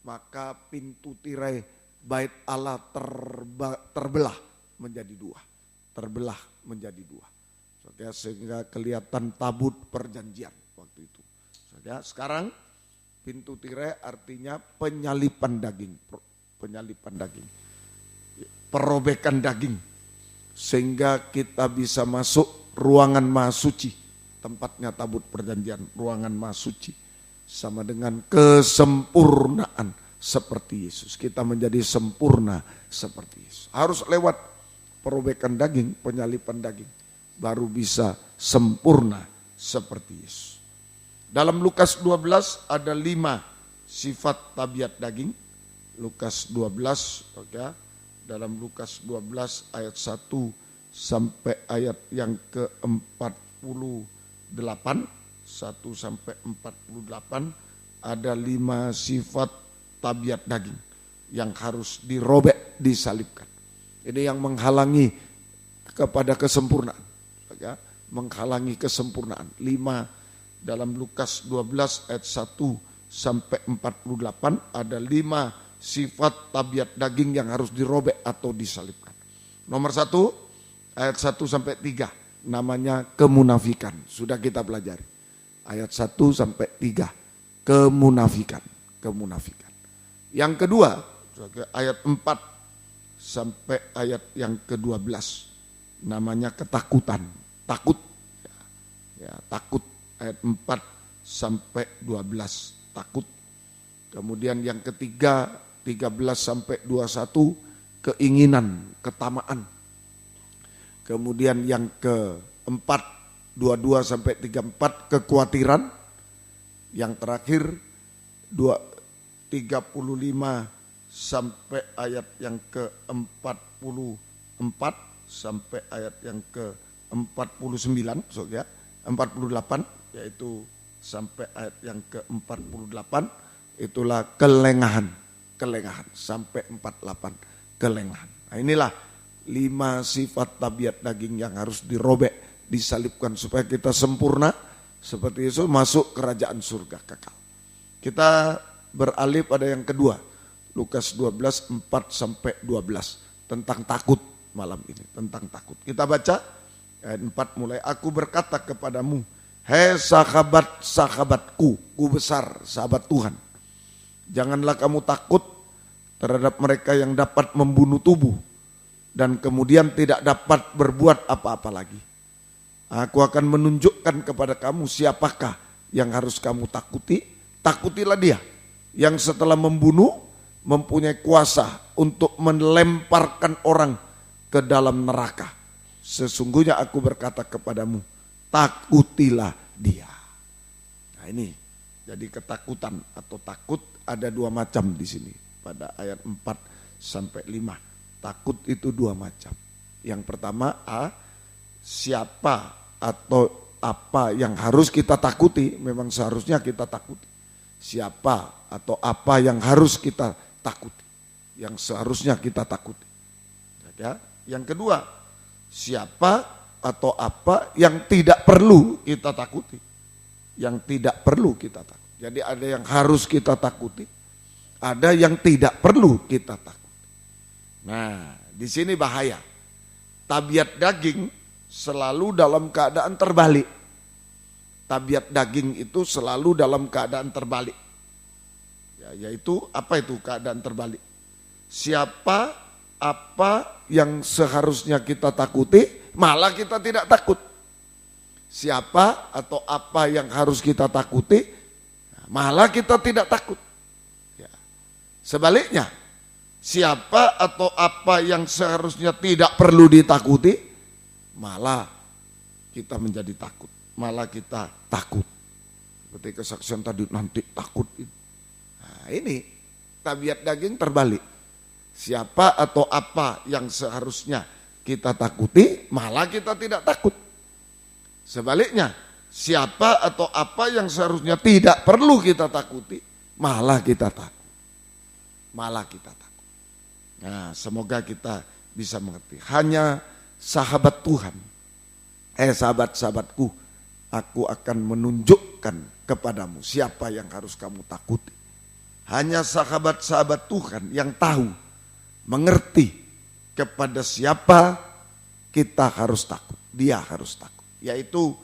maka pintu tirai bait Allah terbelah menjadi dua. Terbelah menjadi dua. Saja, sehingga kelihatan tabut perjanjian waktu itu. Saja, sekarang pintu tirai artinya penyalipan daging, perobekan daging, sehingga kita bisa masuk ruangan Maha Suci, tempatnya tabut perjanjian, ruangan Maha Suci, sama dengan kesempurnaan seperti Yesus. Kita menjadi sempurna seperti Yesus. Harus lewat perobekan daging, penyalipan daging, baru bisa sempurna seperti Yesus. Dalam Lukas 12 ada 5 sifat tabiat daging. Lukas 12, okay. Dalam Lukas 12 ayat 1 sampai ayat yang ke-48, 1 sampai 48 ada 5 sifat tabiat daging yang harus dirobek, disalibkan. Ini yang menghalangi kepada kesempurnaan, okay. Menghalangi kesempurnaan. 5 dalam Lukas 12 ayat 1 sampai 48 ada 5 sifat tabiat daging yang harus dirobek atau disalibkan. Nomor 1 ayat 1 sampai 3 namanya kemunafikan. Sudah kita pelajari. Ayat 1 sampai 3 kemunafikan. Yang kedua ayat 4 sampai ayat yang ke-12 namanya ketakutan. Takut. Ya, takut. Ayat 4 sampai 12 takut. Kemudian yang ketiga 13 sampai 21 keinginan, ketamaan. Kemudian yang keempat 22 sampai 34 kekhawatiran. Yang terakhir 35 sampai ayat yang ke-44 sampai ayat yang ke-49, ya, 48 yaitu sampai ayat yang ke-48 itulah kelengahan sampai 48 kelengahan. Nah, inilah 5 sifat tabiat daging yang harus dirobek, disalibkan supaya kita sempurna seperti Yesus masuk kerajaan surga kekal. Kita beralih pada yang kedua, Lukas 12 4 sampai 12 tentang takut malam ini, tentang takut. Kita baca ayat 4 mulai. Aku berkata kepadamu, hei sahabat-sahabatku, ku besar, sahabat Tuhan. Janganlah kamu takut terhadap mereka yang dapat membunuh tubuh dan kemudian tidak dapat berbuat apa-apa lagi. Aku akan menunjukkan kepada kamu siapakah yang harus kamu takuti. Takutilah dia yang setelah membunuh mempunyai kuasa untuk melemparkan orang ke dalam neraka. Sesungguhnya aku berkata kepadamu, takutilah dia. Nah ini, jadi ketakutan atau takut ada 2 macam di sini. Pada ayat 4 sampai 5. Takut itu 2 macam. Yang pertama, siapa atau apa yang harus kita takuti, memang seharusnya kita takuti. Siapa atau apa yang harus kita takuti, yang seharusnya kita takuti. Ya. Yang kedua, siapa atau apa yang tidak perlu kita takuti, yang tidak perlu kita takuti. Jadi ada yang harus kita takuti, ada yang tidak perlu kita takuti. Nah, di sini bahaya. Tabiat daging selalu dalam keadaan terbalik. Tabiat daging itu selalu dalam keadaan terbalik. Ya, yaitu apa itu keadaan terbalik? Siapa, apa yang seharusnya kita takuti, malah kita tidak takut. Siapa atau apa yang harus kita takuti, malah kita tidak takut. Ya. Sebaliknya, siapa atau apa yang seharusnya tidak perlu ditakuti, malah kita menjadi takut. Malah kita takut. Seperti kesaksian tadi, nanti takut. Nah, ini tabiat daging terbalik. Siapa atau apa yang seharusnya kita takuti, malah kita tidak takut. Sebaliknya, siapa atau apa yang seharusnya tidak perlu kita takuti, malah kita takut. Malah kita takut. Nah, semoga kita bisa mengerti. Hanya sahabat Tuhan, sahabat-sahabatku, aku akan menunjukkan kepadamu siapa yang harus kamu takuti. Hanya sahabat-sahabat Tuhan yang tahu, mengerti kepada siapa kita harus takut. Dia harus takut, yaitu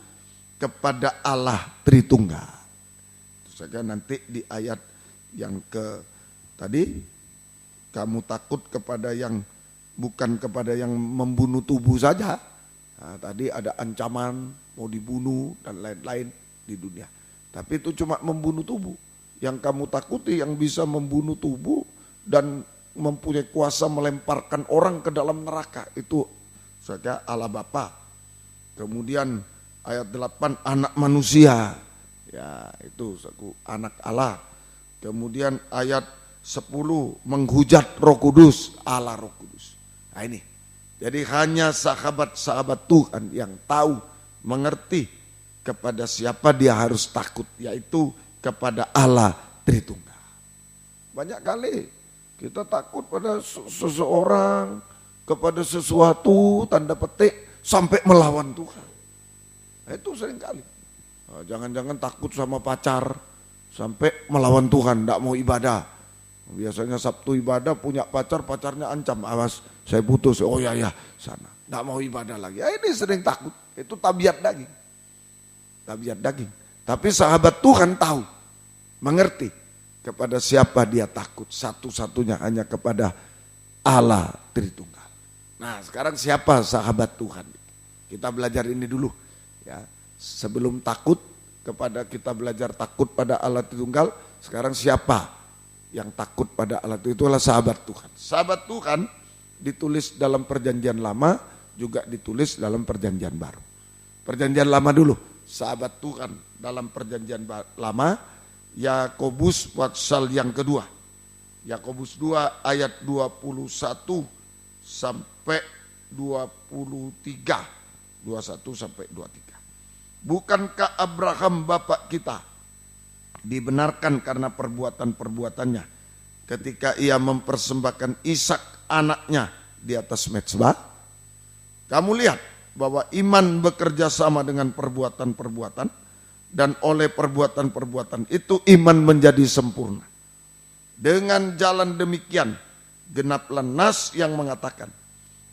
kepada Allah Tritunggal. Terus saja nanti di ayat yang tadi, kamu takut kepada yang bukan kepada yang membunuh tubuh saja. Nah, tadi ada ancaman mau dibunuh dan lain-lain di dunia. Tapi itu cuma membunuh tubuh. Yang kamu takuti yang bisa membunuh tubuh dan mempunyai kuasa melemparkan orang ke dalam neraka. Itu saja Allah Bapa. Kemudian ayat 8 anak manusia. Ya, itu anak Allah. Kemudian ayat 10 menghujat Roh Kudus, Allah Roh Kudus. Nah ini. Jadi hanya sahabat-sahabat Tuhan yang tahu, mengerti kepada siapa dia harus takut, yaitu kepada Allah Tritunggal. Banyak kali kita takut pada seseorang, kepada sesuatu, tanda petik, sampai melawan Tuhan. Nah, itu sering kali. Nah, jangan-jangan takut sama pacar, sampai melawan Tuhan, tidak mau ibadah. Biasanya Sabtu ibadah punya pacar, pacarnya ancam, awas saya putus, oh ya sana, tidak mau ibadah lagi. Ini sering takut, itu tabiat daging. Tabiat daging. Tapi sahabat Tuhan tahu, mengerti kepada siapa dia takut, satu-satunya hanya kepada Allah Tritunggal. Nah sekarang siapa sahabat Tuhan? Kita belajar ini dulu. Ya, sebelum takut kepada kita belajar takut pada Allah Tritunggal, sekarang siapa yang takut pada Allah itu? Itulah sahabat Tuhan. Sahabat Tuhan ditulis dalam Perjanjian Lama, juga ditulis dalam Perjanjian Baru. Perjanjian Lama dulu, sahabat Tuhan dalam Perjanjian Lama, Yakobus pasal yang kedua. Yakobus 2 ayat 21 sampai 23. 21 sampai 23. Bukankah Abraham bapak kita dibenarkan karena perbuatan-perbuatannya ketika ia mempersembahkan Ishak anaknya di atas mezbah? Kamu lihat bahwa iman bekerja sama dengan perbuatan-perbuatan, dan oleh perbuatan-perbuatan itu iman menjadi sempurna. Dengan jalan demikian genaplah nas yang mengatakan,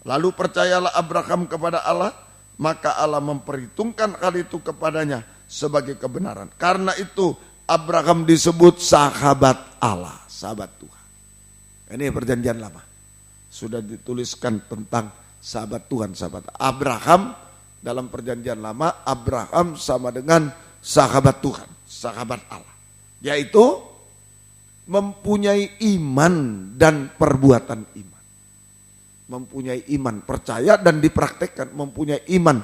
lalu percayalah Abraham kepada Allah, maka Allah memperhitungkan hal itu kepadanya sebagai kebenaran. Karena itu Abraham disebut sahabat Allah, sahabat Tuhan. Ini Perjanjian Lama. Sudah dituliskan tentang sahabat Tuhan, sahabat Abraham. Dalam Perjanjian Lama, Abraham sama dengan sahabat Tuhan, sahabat Allah. Yaitu mempunyai iman dan perbuatan iman. Mempunyai iman, percaya dan dipraktekkan. Mempunyai iman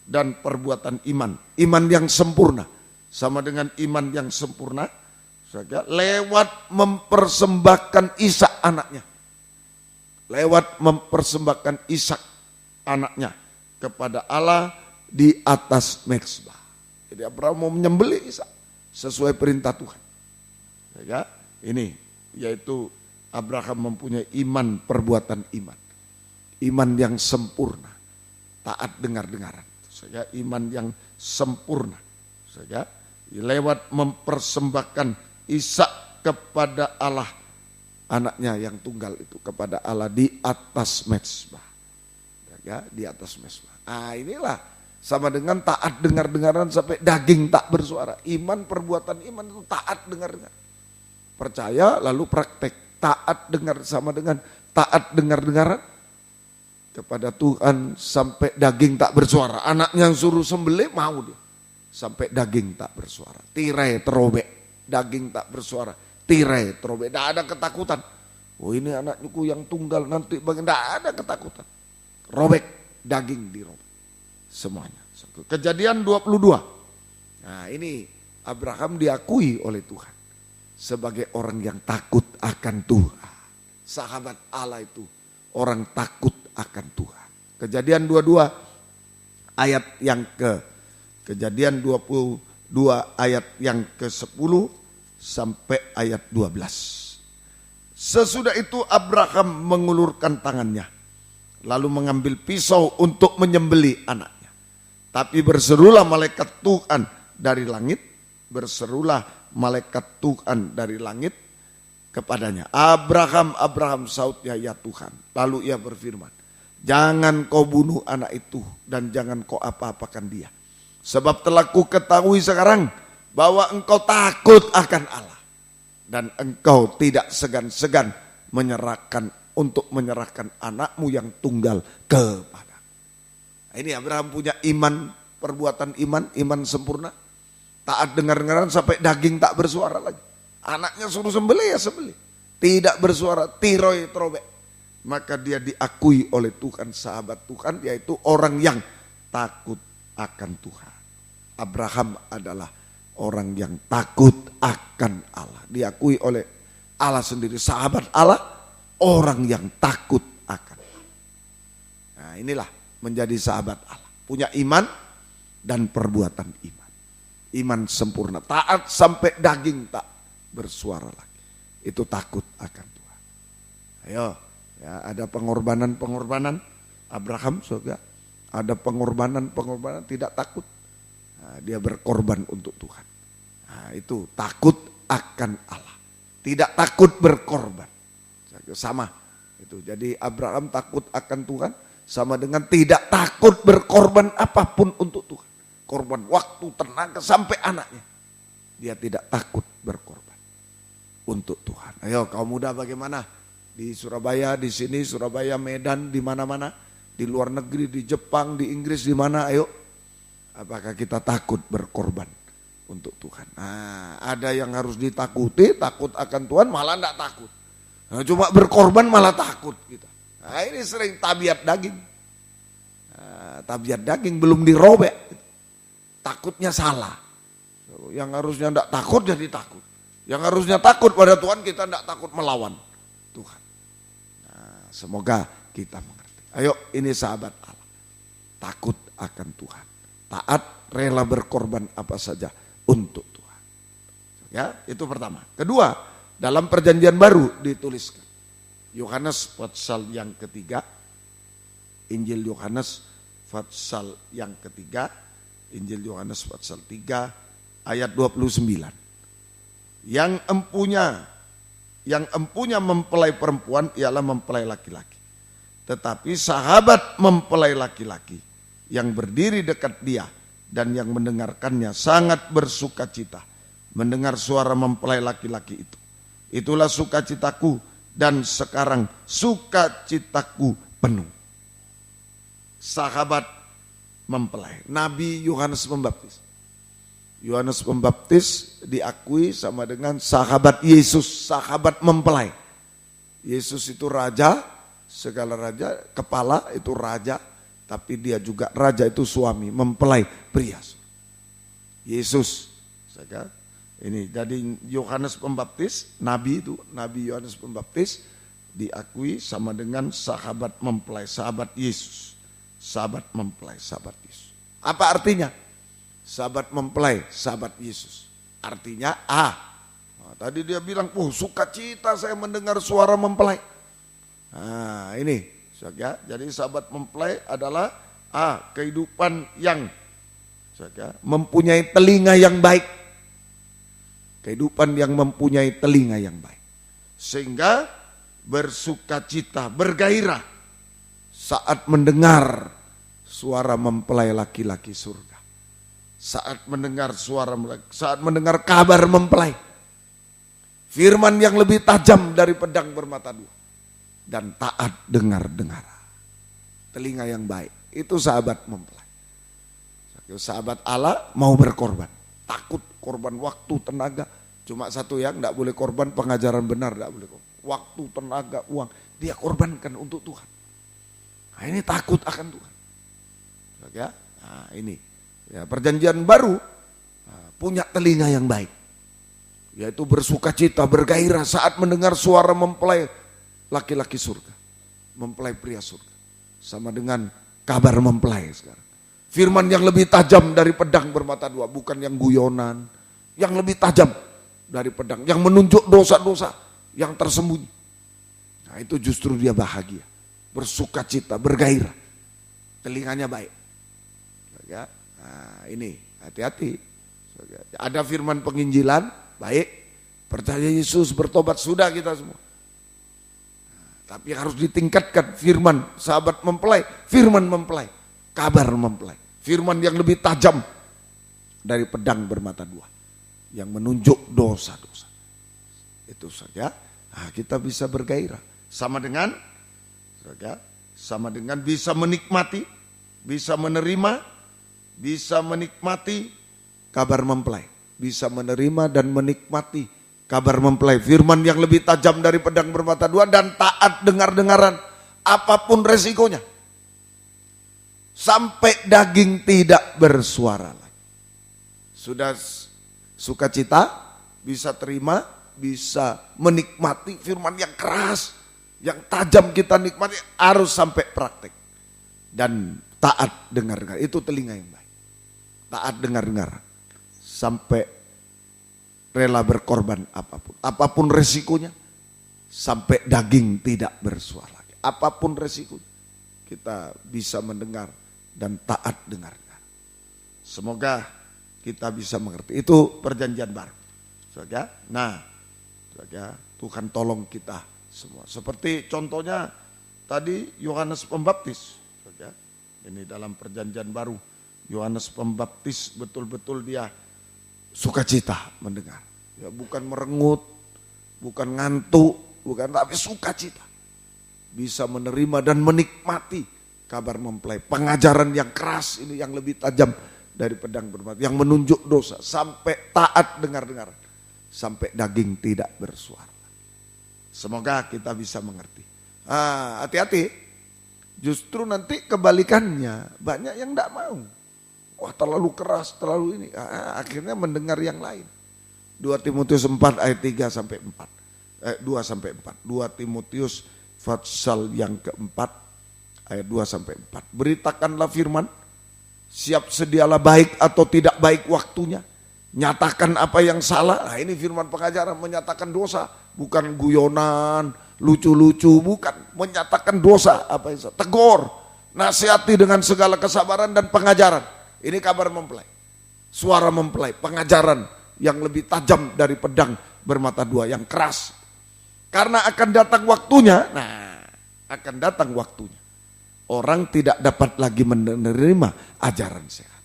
dan perbuatan iman. Iman yang sempurna. Sama dengan iman yang sempurna saja lewat mempersembahkan Ishak anaknya. Lewat mempersembahkan Ishak anaknya kepada Allah di atas mezbah. Jadi Abraham mau menyembelih Ishak sesuai perintah Tuhan. Ya, ini yaitu Abraham mempunyai iman, perbuatan iman. Iman yang sempurna, taat dengar-dengaran. Saya iman yang sempurna. Saya lewat mempersembahkan Ishak kepada Allah, anaknya yang tunggal itu kepada Allah di atas mezbah. Ya, di atas mezbah. Ah, inilah sama dengan taat dengar-dengaran sampai daging tak bersuara. Iman, perbuatan iman itu taat dengar-dengar. Percaya lalu praktek. Taat dengar sama dengan taat dengar-dengaran kepada Tuhan sampai daging tak bersuara. Anaknya yang suruh sembelih mau dia. Sampai daging tak bersuara. Tirai terobek. Daging tak bersuara. Tirai terobek. Tidak ada ketakutan. Oh ini anakku yang tunggal nanti bagian. Tidak ada ketakutan. Robek. Daging dirobek. Semuanya. Kejadian 22. Nah ini Abraham diakui oleh Tuhan sebagai orang yang takut akan Tuhan. Sahabat Allah itu orang takut akan Tuhan. Kejadian 22 ayat yang Kejadian 22 ayat yang ke-10 sampai ayat 12. Sesudah itu Abraham mengulurkan tangannya lalu mengambil pisau untuk menyembelih anaknya. Tapi berserulah malaikat Tuhan dari langit, berserulah malaikat Tuhan dari langit kepadanya. Abraham, Abraham, sahutnya, ya Tuhan. Lalu ia berfirman, jangan kau bunuh anak itu dan jangan kau apa-apakan dia. Sebab telah ku ketahui sekarang bahwa engkau takut akan Allah dan engkau tidak segan-segan untuk menyerahkan anakmu yang tunggal kepada. Nah, ini Abraham punya iman, perbuatan iman, iman sempurna. Taat dengar-dengaran sampai daging tak bersuara lagi. Anaknya suruh sembelih ya sembelih. Tidak bersuara, tiroi terobek. Maka dia diakui oleh Tuhan, sahabat Tuhan, yaitu orang yang takut akan Tuhan. Abraham adalah orang yang takut akan Allah. Diakui oleh Allah sendiri, sahabat Allah, orang yang takut akan Allah. Nah inilah menjadi sahabat Allah. Punya iman dan perbuatan iman. Iman sempurna, taat sampai daging tak bersuara lagi. Itu takut akan Tuhan. Ayo, ya ada pengorbanan Abraham surga. Ada pengorbanan tidak takut. Nah, dia berkorban untuk Tuhan. Nah, itu takut akan Allah. Tidak takut berkorban. Sama itu. Jadi Abraham takut akan Tuhan sama dengan tidak takut berkorban apapun untuk Tuhan. Korban waktu, tenaga, sampai anaknya. Dia tidak takut berkorban untuk Tuhan. Ayo kaum muda bagaimana? Di Surabaya, di sini, Surabaya, Medan, di mana-mana. Di luar negeri, di Jepang, di Inggris, di mana? Ayo. Apakah kita takut berkorban untuk Tuhan? Nah, ada yang harus ditakuti, takut akan Tuhan, malah tidak takut. Nah, cuma berkorban malah takut kita. Nah, ini sering tabiat daging. Nah, tabiat daging belum dirobek. Takutnya salah. Yang harusnya tidak takut jadi takut. Yang harusnya takut pada Tuhan, kita tidak takut melawan Tuhan. Nah, semoga kita mengerti. Ayo, ini sahabat Allah. Takut akan Tuhan. Taat, rela berkorban apa saja untuk Tuhan. Ya, itu pertama. Kedua, dalam perjanjian baru dituliskan. Yohanes pasal yang ketiga. Injil Yohanes pasal yang ketiga. Injil Yohanes pasal 3 ayat 29. Yang empunya mempelai perempuan ialah mempelai laki-laki. Tetapi sahabat mempelai laki-laki yang berdiri dekat dia dan yang mendengarkannya sangat bersukacita mendengar suara mempelai laki-laki itu. Itulah sukacitaku dan sekarang sukacitaku penuh. Sahabat mempelai. Nabi Yohanes Pembaptis. Yohanes Pembaptis diakui sama dengan sahabat Yesus, sahabat mempelai. Yesus itu raja, segala raja, kepala itu raja, tapi dia juga raja itu suami, mempelai pria. Yesus, ini jadi Yohanes Pembaptis, nabi itu, Nabi Yohanes Pembaptis diakui sama dengan sahabat mempelai, sahabat Yesus. Sahabat mempelai, sahabat Yesus. Apa artinya? sahabat mempelai, sahabat Yesus. Artinya tadi dia bilang, sukacita saya mendengar suara mempelai. Nah ini, saudara, jadi sahabat mempelai adalah kehidupan yang mempunyai telinga yang baik. Kehidupan yang mempunyai telinga yang baik. Sehingga bersukacita, bergairah saat mendengar suara mempelai laki-laki surga. Saat mendengar saat mendengar kabar mempelai. Firman yang lebih tajam dari pedang bermata dua. Dan taat dengar-dengar. Telinga yang baik. Itu sahabat mempelai. Sahabat Allah mau berkorban. Takut korban waktu, tenaga. Cuma satu yang tidak boleh korban, pengajaran benar tidak boleh korban. Waktu, tenaga, uang. Dia korbankan untuk Tuhan. Nah, ini takut akan Tuhan. Nah, ini. Ya, perjanjian baru punya telinga yang baik. Yaitu bersukacita, bergairah saat mendengar suara mempelai laki-laki surga. Mempelai pria surga. Sama dengan kabar mempelai sekarang. Firman yang lebih tajam dari pedang bermata dua. Bukan yang guyonan. Yang lebih tajam dari pedang. Yang menunjuk dosa-dosa yang tersembunyi. Nah itu justru dia bahagia. Bersukacita, bergairah. Telinganya baik. Nah ini, hati-hati. Ada firman penginjilan, baik. Percaya Yesus, bertobat, sudah kita semua. Tapi harus ditingkatkan firman sahabat mempelai, firman mempelai, kabar mempelai. Firman yang lebih tajam dari pedang bermata dua. Yang menunjuk dosa-dosa. Itu saja. Nah, kita bisa bergairah. Sama dengan bisa menikmati, bisa menerima, bisa menikmati kabar mempelai. Bisa menerima dan menikmati kabar mempelai. Firman yang lebih tajam dari pedang bermata dua dan taat dengar-dengaran. Apapun resikonya. Sampai daging tidak bersuara lagi. Sudah sukacita, bisa terima, bisa menikmati firman yang keras, yang tajam kita nikmati, harus sampai praktek. Dan taat dengar-dengar, itu telinga yang baik. Taat dengar-dengar, sampai rela berkorban apapun. Apapun resikonya, sampai daging tidak bersuara lagi. Apapun resikonya, kita bisa mendengar dan taat dengar-dengar. Semoga kita bisa mengerti. Itu perjanjian baru. Nah, Tuhan tolong kita semua. Seperti contohnya tadi Yohanes Pembaptis. Ini dalam perjanjian baru. Yohanes Pembaptis betul-betul dia sukacita mendengar. Ya, bukan merengut, bukan ngantuk, tapi sukacita. Bisa menerima dan menikmati kabar mempelai. Pengajaran yang keras ini yang lebih tajam dari pedang bermata. Yang menunjuk dosa. Sampai taat dengar-dengar. Sampai daging tidak bersuara. Semoga kita bisa mengerti. Hati-hati. Justru nanti kebalikannya. Banyak yang tidak mau. Wah terlalu keras, terlalu ini. Akhirnya mendengar yang lain. 2 Timotius 4 ayat 3 sampai 4. 2 sampai 4. 2 Timotius pasal yang keempat. Ayat 2 sampai 4. Beritakanlah firman. Siap sedialah baik atau tidak baik waktunya. Nyatakan apa yang salah. Nah ini firman pengajaran, menyatakan dosa. Bukan guyonan, lucu-lucu, bukan. Menyatakan dosa, apa yang salah. Tegur, nasihati dengan segala kesabaran dan pengajaran. Ini kabar mempelai. Suara mempelai, pengajaran yang lebih tajam dari pedang bermata dua, yang keras. Karena akan datang waktunya, akan datang waktunya. Orang tidak dapat lagi menerima ajaran sehat.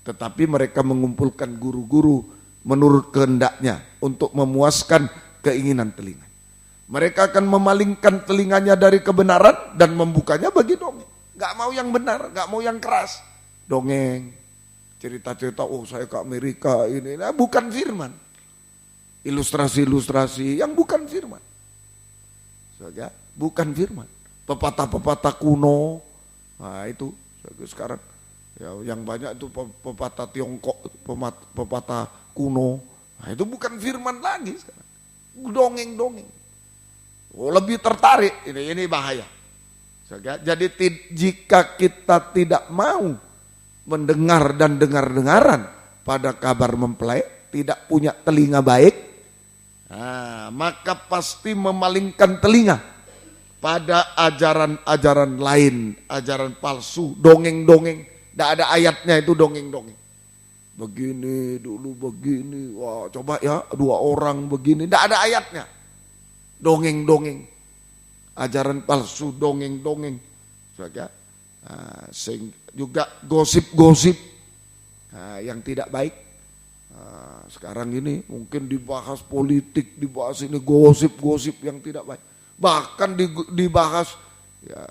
Tetapi mereka mengumpulkan guru-guru menurut kehendaknya untuk memuaskan keinginan telinga. Mereka akan memalingkan telinganya dari kebenaran dan membukanya bagi dongeng. Gak mau yang benar, gak mau yang keras. Dongeng, cerita-cerita, saya ke Amerika ini. Nah, bukan firman. Ilustrasi-ilustrasi yang bukan firman. Bukan firman. Pepatah-pepatah kuno, nah itu sekarang ya, yang banyak itu pepatah Tiongkok, pepatah kuno, nah itu bukan firman lagi sekarang, dongeng-dongeng. Lebih tertarik, ini bahaya. Jadi jika kita tidak mau mendengar dan dengar-dengaran pada kabar mempelai, tidak punya telinga baik, maka pasti memalingkan telinga pada ajaran-ajaran lain, ajaran palsu, dongeng-dongeng. Tidak ada ayatnya itu dongeng-dongeng. Begini dulu begini, wah coba ya 2 orang begini, tidak ada ayatnya. Dongeng-dongeng, ajaran palsu, dongeng-dongeng. Juga gosip-gosip yang tidak baik. Sekarang ini mungkin dibahas politik, dibahas ini gosip-gosip yang tidak baik. Bahkan dibahas, ya,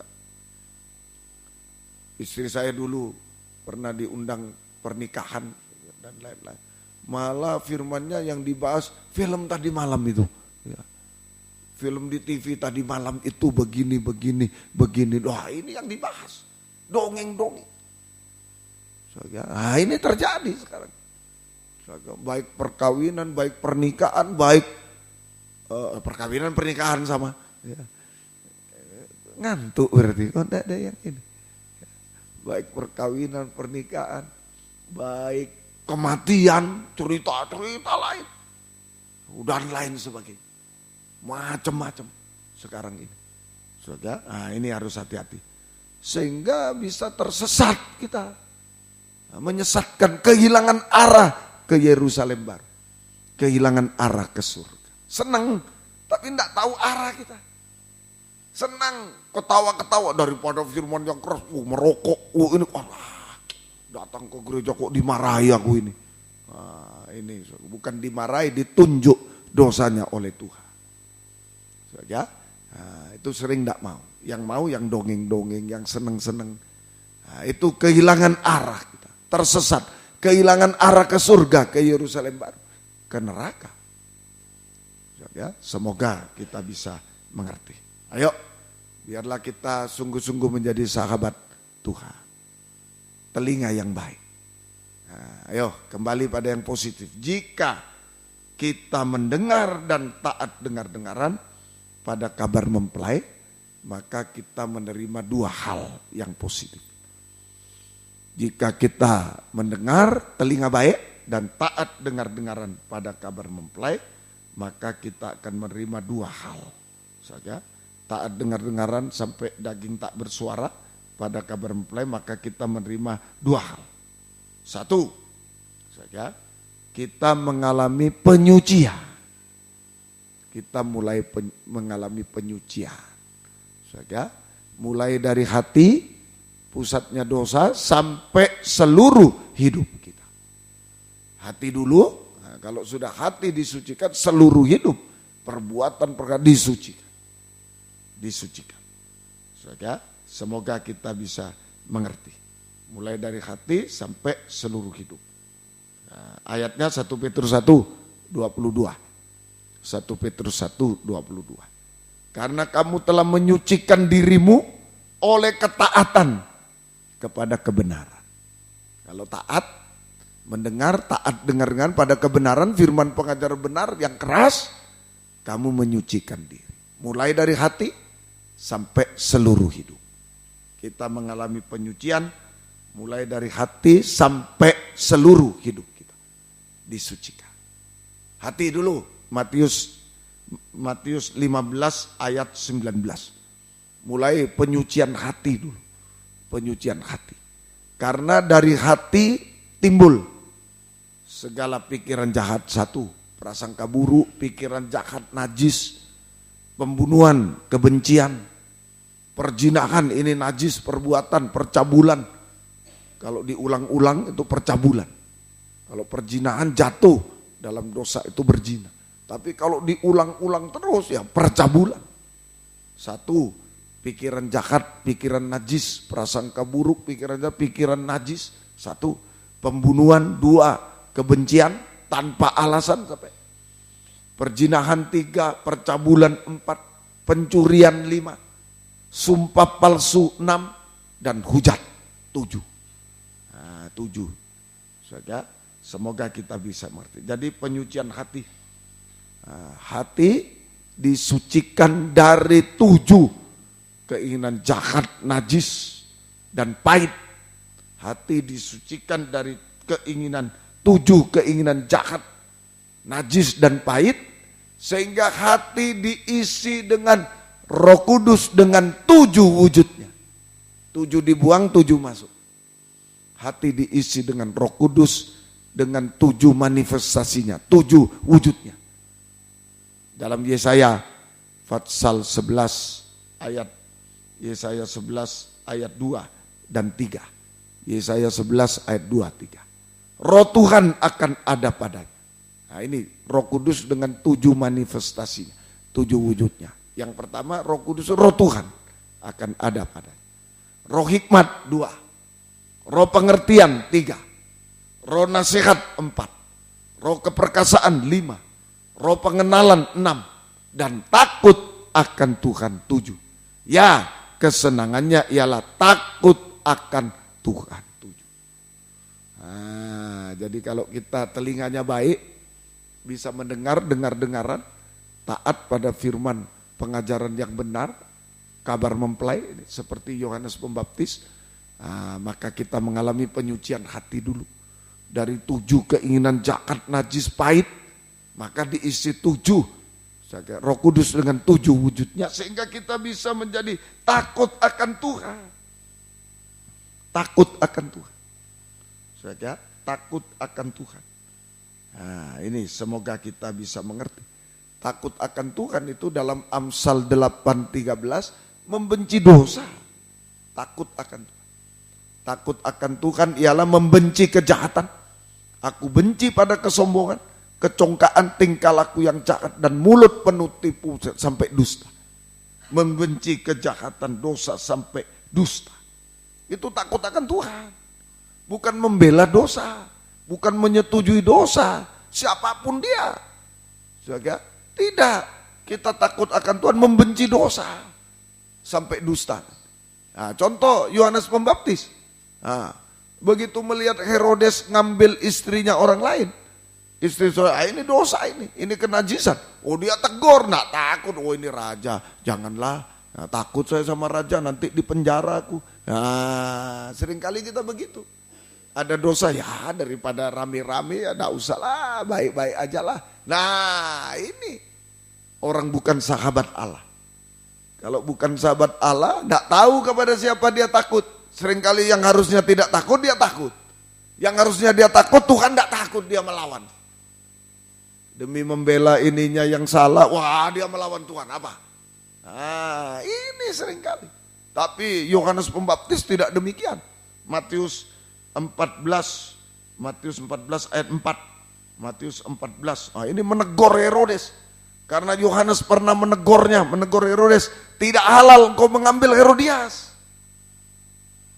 istri saya dulu pernah diundang pernikahan dan lain-lain. Malah firmannya yang dibahas film tadi malam itu. Ya. Film di TV tadi malam itu begini. Wah ini yang dibahas. Dongeng-dongeng. Nah ini terjadi sekarang. Baik perkawinan, baik pernikahan, baik perkawinan pernikahan sama. Ya. Ngantuk berarti. Oh tidak ada yang ini. Baik perkawinan, pernikahan, baik kematian, cerita-cerita lain, dan lain sebagainya. Macam-macam sekarang ini. Nah ini harus hati-hati. Sehingga bisa tersesat kita. Menyesatkan, kehilangan arah ke Yerusalem baru. Kehilangan arah ke surga. Senang, tapi tidak tahu arah kita. Senang, ketawa-ketawa daripada firman yang keras, merokok, ini datang ke gereja kok dimarahi aku ini. Nah, ini bukan dimarahi, ditunjuk dosanya oleh Tuhan. Ya, nah, itu sering tidak mau. Yang mau yang dongeng-dongeng, yang seneng-seneng. Nah, itu kehilangan arah kita, tersesat, kehilangan arah ke surga, ke Yerusalem baru, ke neraka. Ya, semoga kita bisa mengerti. Ayo, biarlah kita sungguh-sungguh menjadi sahabat Tuhan. Telinga yang baik. Nah, ayo kembali pada yang positif. Jika kita mendengar dan taat dengar-dengaran pada kabar mempelai, maka kita menerima 2 hal yang positif. Jika kita mendengar telinga baik dan taat dengar-dengaran pada kabar mempelai, maka kita akan menerima 2 hal saja. Taat dengar-dengaran sampai daging tak bersuara pada kabar mempelai, maka kita menerima 2 hal. 1 saja, kita mengalami penyucian. Kita mulai mengalami penyucian. Saja, mulai dari hati, pusatnya dosa, sampai seluruh hidup kita. Hati dulu, nah, kalau sudah hati disucikan, seluruh hidup, perbuatan perkara disucikan. Saja, semoga kita bisa mengerti. Mulai dari hati sampai seluruh hidup. Nah, ayatnya 1 Petrus 1:22. 1 Petrus 1:22. Karena kamu telah menyucikan dirimu oleh ketaatan kepada kebenaran. Kalau taat, mendengar, taat dengar pada kebenaran, firman pengajar benar yang keras, kamu menyucikan diri. Mulai dari hati sampai seluruh hidup. Kita mengalami penyucian mulai dari hati sampai seluruh hidup kita disucikan. Hati dulu, Matius 15 ayat 19. Mulai penyucian hati dulu. Penyucian hati. Karena dari hati timbul segala pikiran jahat, 1, prasangka buruk, pikiran jahat, najis, pembunuhan, kebencian, perjinahan, ini najis, perbuatan, percabulan. Kalau diulang-ulang itu percabulan. Kalau perjinahan jatuh dalam dosa itu berzina. Tapi kalau diulang-ulang terus ya percabulan. 1, pikiran jahat, pikiran najis, prasangka buruk, pikiran najis. 1, pembunuhan. 2, kebencian tanpa alasan sampai. Perjinahan 3, percabulan 4, pencurian 5, sumpah palsu 6, dan hujat 7. Nah, 7 saja. Semoga kita bisa mengerti. Jadi penyucian hati. Nah, hati disucikan dari 7 keinginan jahat, najis, dan pahit. Hati disucikan dari keinginan, 7 keinginan jahat, najis dan pahit, sehingga hati diisi dengan Roh Kudus dengan 7 wujudnya. 7 dibuang, 7 masuk. Hati diisi dengan Roh Kudus dengan 7 manifestasinya, 7 wujudnya. Dalam Yesaya Fatsal 11 ayat Yesaya 11 ayat 2 dan 3. Yesaya 11 ayat 2, 3. Roh Tuhan akan ada padanya. Nah ini Roh Kudus dengan 7 manifestasinya, 7 wujudnya. Yang pertama Roh Kudus, Roh Tuhan akan ada padanya. Roh hikmat 2. Roh pengertian 3. Roh nasihat 4. Roh keperkasaan 5. Roh pengenalan 6. Dan takut akan Tuhan 7. Ya, kesenangannya ialah takut akan Tuhan 7. Nah, jadi kalau kita telinganya baik, bisa mendengar, dengar-dengaran, taat pada firman pengajaran yang benar, kabar mempelai seperti Yohanes Pembaptis, maka kita mengalami penyucian hati dulu. Dari 7 keinginan jahat, najis, pahit, maka diisi 7 Roh Kudus dengan 7 wujudnya, sehingga kita bisa menjadi takut akan Tuhan. Takut akan Tuhan. Saudara, takut akan Tuhan. Nah, ini semoga kita bisa mengerti. Takut akan Tuhan itu dalam Amsal 8:13 membenci dosa. Takut akan Tuhan. Takut akan Tuhan ialah membenci kejahatan. Aku benci pada kesombongan, kecongkaan, tingkah laku yang jahat, dan mulut penuh tipu sampai dusta. Membenci kejahatan, dosa sampai dusta. Itu takut akan Tuhan. Bukan membela dosa, bukan menyetujui dosa, siapapun dia. Saudara, tidak. Kita takut akan Tuhan, membenci dosa sampai dusta. Nah, contoh Yohanes Pembaptis. Nah, begitu melihat Herodes ngambil istrinya orang lain, istri saya, ini dosa ini kenajisan. Oh dia tegur, nak takut, oh ini raja, janganlah. Nah, takut saya sama raja, nanti di penjara aku. Nah, seringkali kita begitu. Ada dosa, ya daripada rame-rame ya enggak usah lah, baik-baik aja lah. Nah ini orang bukan sahabat Allah. Kalau bukan sahabat Allah, enggak tahu kepada siapa dia takut. Seringkali yang harusnya tidak takut, dia takut. Yang harusnya dia takut, Tuhan enggak takut, dia melawan. Demi membela ininya yang salah, wah dia melawan Tuhan, apa? Nah ini seringkali. Tapi Yohanes Pembaptis tidak demikian. Matius 14 ayat 4. Matius 14. Nah, ini menegur Herodes. Karena Yohanes pernah menegur Herodes, tidak halal engkau mengambil Herodias.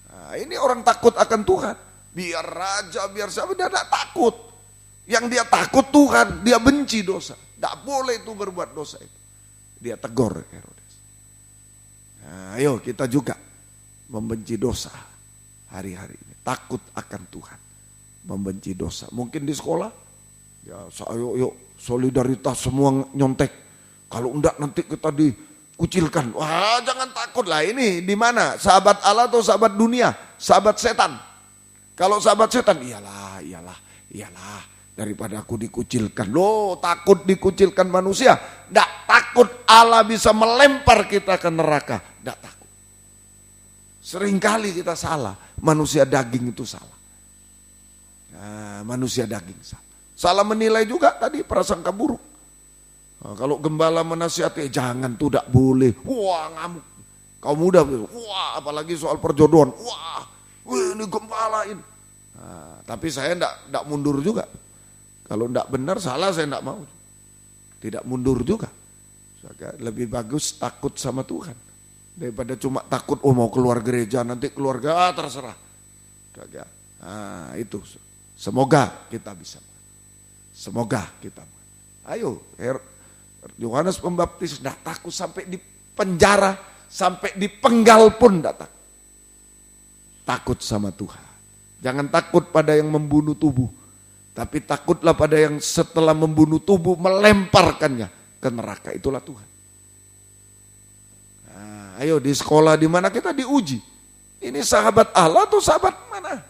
Nah, ini orang takut akan Tuhan. Biar raja, biar siapa, dia tidak takut. Yang dia takut Tuhan, dia benci dosa. Tidak boleh itu berbuat dosa itu. Dia tegur Herodes. Nah, ayo kita juga membenci dosa hari-hari ini. Takut akan Tuhan, membenci dosa. Mungkin di sekolah, ya yuk solidaritas semua nyontek. Kalau enggak nanti kita dikucilkan. Wah jangan takut lah, ini di mana? Sahabat Allah atau sahabat dunia? Sahabat setan. Kalau sahabat setan, iyalah. Daripada aku dikucilkan. Loh takut dikucilkan manusia. Enggak takut Allah bisa melempar kita ke neraka. Enggak takut. Seringkali kita salah, manusia daging itu salah. Nah, manusia daging salah. Salah menilai juga tadi, prasangka buruk. Nah, kalau gembala menasihati, jangan tuh, tidak boleh. Wah ngamuk. Kaum muda, wah apalagi soal perjodohan. Wah ini gembala ini. Nah, tapi saya tidak mundur juga. Kalau tidak benar, salah saya tidak mau. Tidak mundur juga. Lebih bagus takut sama Tuhan. Daripada cuma takut, oh mau keluar gereja, nanti keluarga terserah. Nah itu, semoga kita bisa. Semoga kita. Ayo, Yohanes Pembaptis tidak takut sampai di penjara, sampai di penggal pun tidak takut. Takut sama Tuhan. Jangan takut pada yang membunuh tubuh, tapi takutlah pada yang setelah membunuh tubuh melemparkannya ke neraka. Itulah Tuhan. Ayo di sekolah di mana kita diuji. Ini sahabat Allah atau sahabat mana?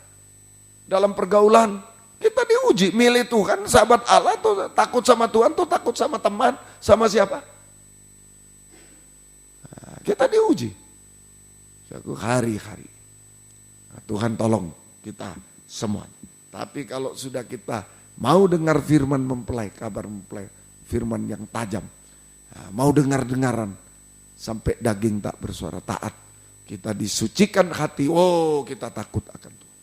dalam pergaulan. Kita diuji, milih Tuhan, sahabat Allah tuh takut sama Tuhan tuh takut sama teman, sama siapa? Nah, kita diuji. Hari-hari. Nah, Tuhan tolong kita semua. Tapi kalau sudah kita mau dengar firman mempelai, kabar mempelai, firman yang tajam, nah, mau dengar-dengaran sampai daging tak bersuara, taat. Kita disucikan hati, kita takut akan Tuhan.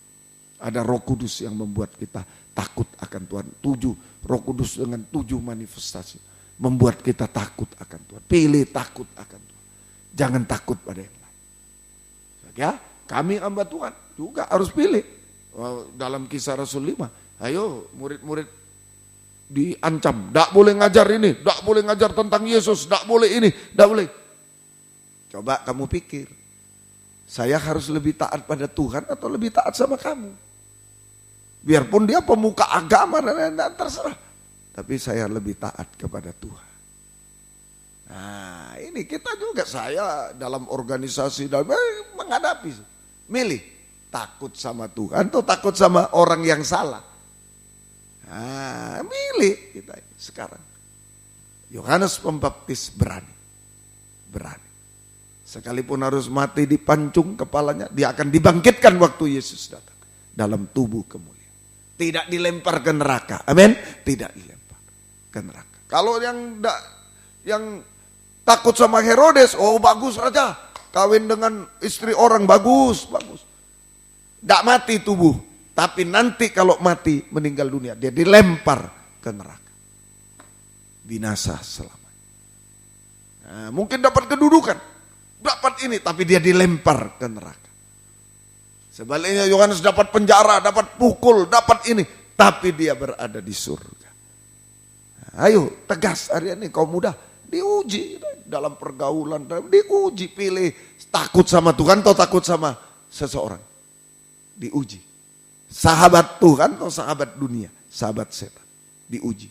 Ada Roh Kudus yang membuat kita takut akan Tuhan. 7 Roh Kudus dengan 7 manifestasi membuat kita takut akan Tuhan. Pilih takut akan Tuhan. Jangan takut pada yang lain. Ya, kami hamba Tuhan juga harus pilih. Dalam Kisah Rasul 5, ayo murid-murid diancam, tidak boleh ngajar ini, tidak boleh ngajar tentang Yesus, tidak boleh ini, tidak boleh. Coba kamu pikir, saya harus lebih taat pada Tuhan atau lebih taat sama kamu? Biarpun dia pemuka agama dan terserah, tapi saya lebih taat kepada Tuhan. Nah ini kita juga, saya dalam organisasi menghadapi, milih takut sama Tuhan atau takut sama orang yang salah. Nah milih kita sekarang. Yohanes Pembaptis berani. Sekalipun harus mati dipancung kepalanya, dia akan dibangkitkan waktu Yesus datang dalam tubuh kemuliaan. Tidak dilempar ke neraka, amin. Tidak dilempar ke neraka. Kalau yang takut sama Herodes, bagus raja, kawin dengan istri orang, bagus. Tidak mati tubuh, tapi nanti kalau mati meninggal dunia, dia dilempar ke neraka, binasa selamanya. Nah, mungkin dapat kedudukan, dapat ini, tapi dia dilempar ke neraka. Sebaliknya Yohanes dapat penjara, dapat pukul, dapat ini, tapi dia berada di surga. Nah, ayo tegas hari ini kaum muda, diuji dalam pergaulan, diuji, pilih takut sama Tuhan atau takut sama seseorang. Diuji. Sahabat Tuhan atau sahabat dunia, sahabat setan. Diuji.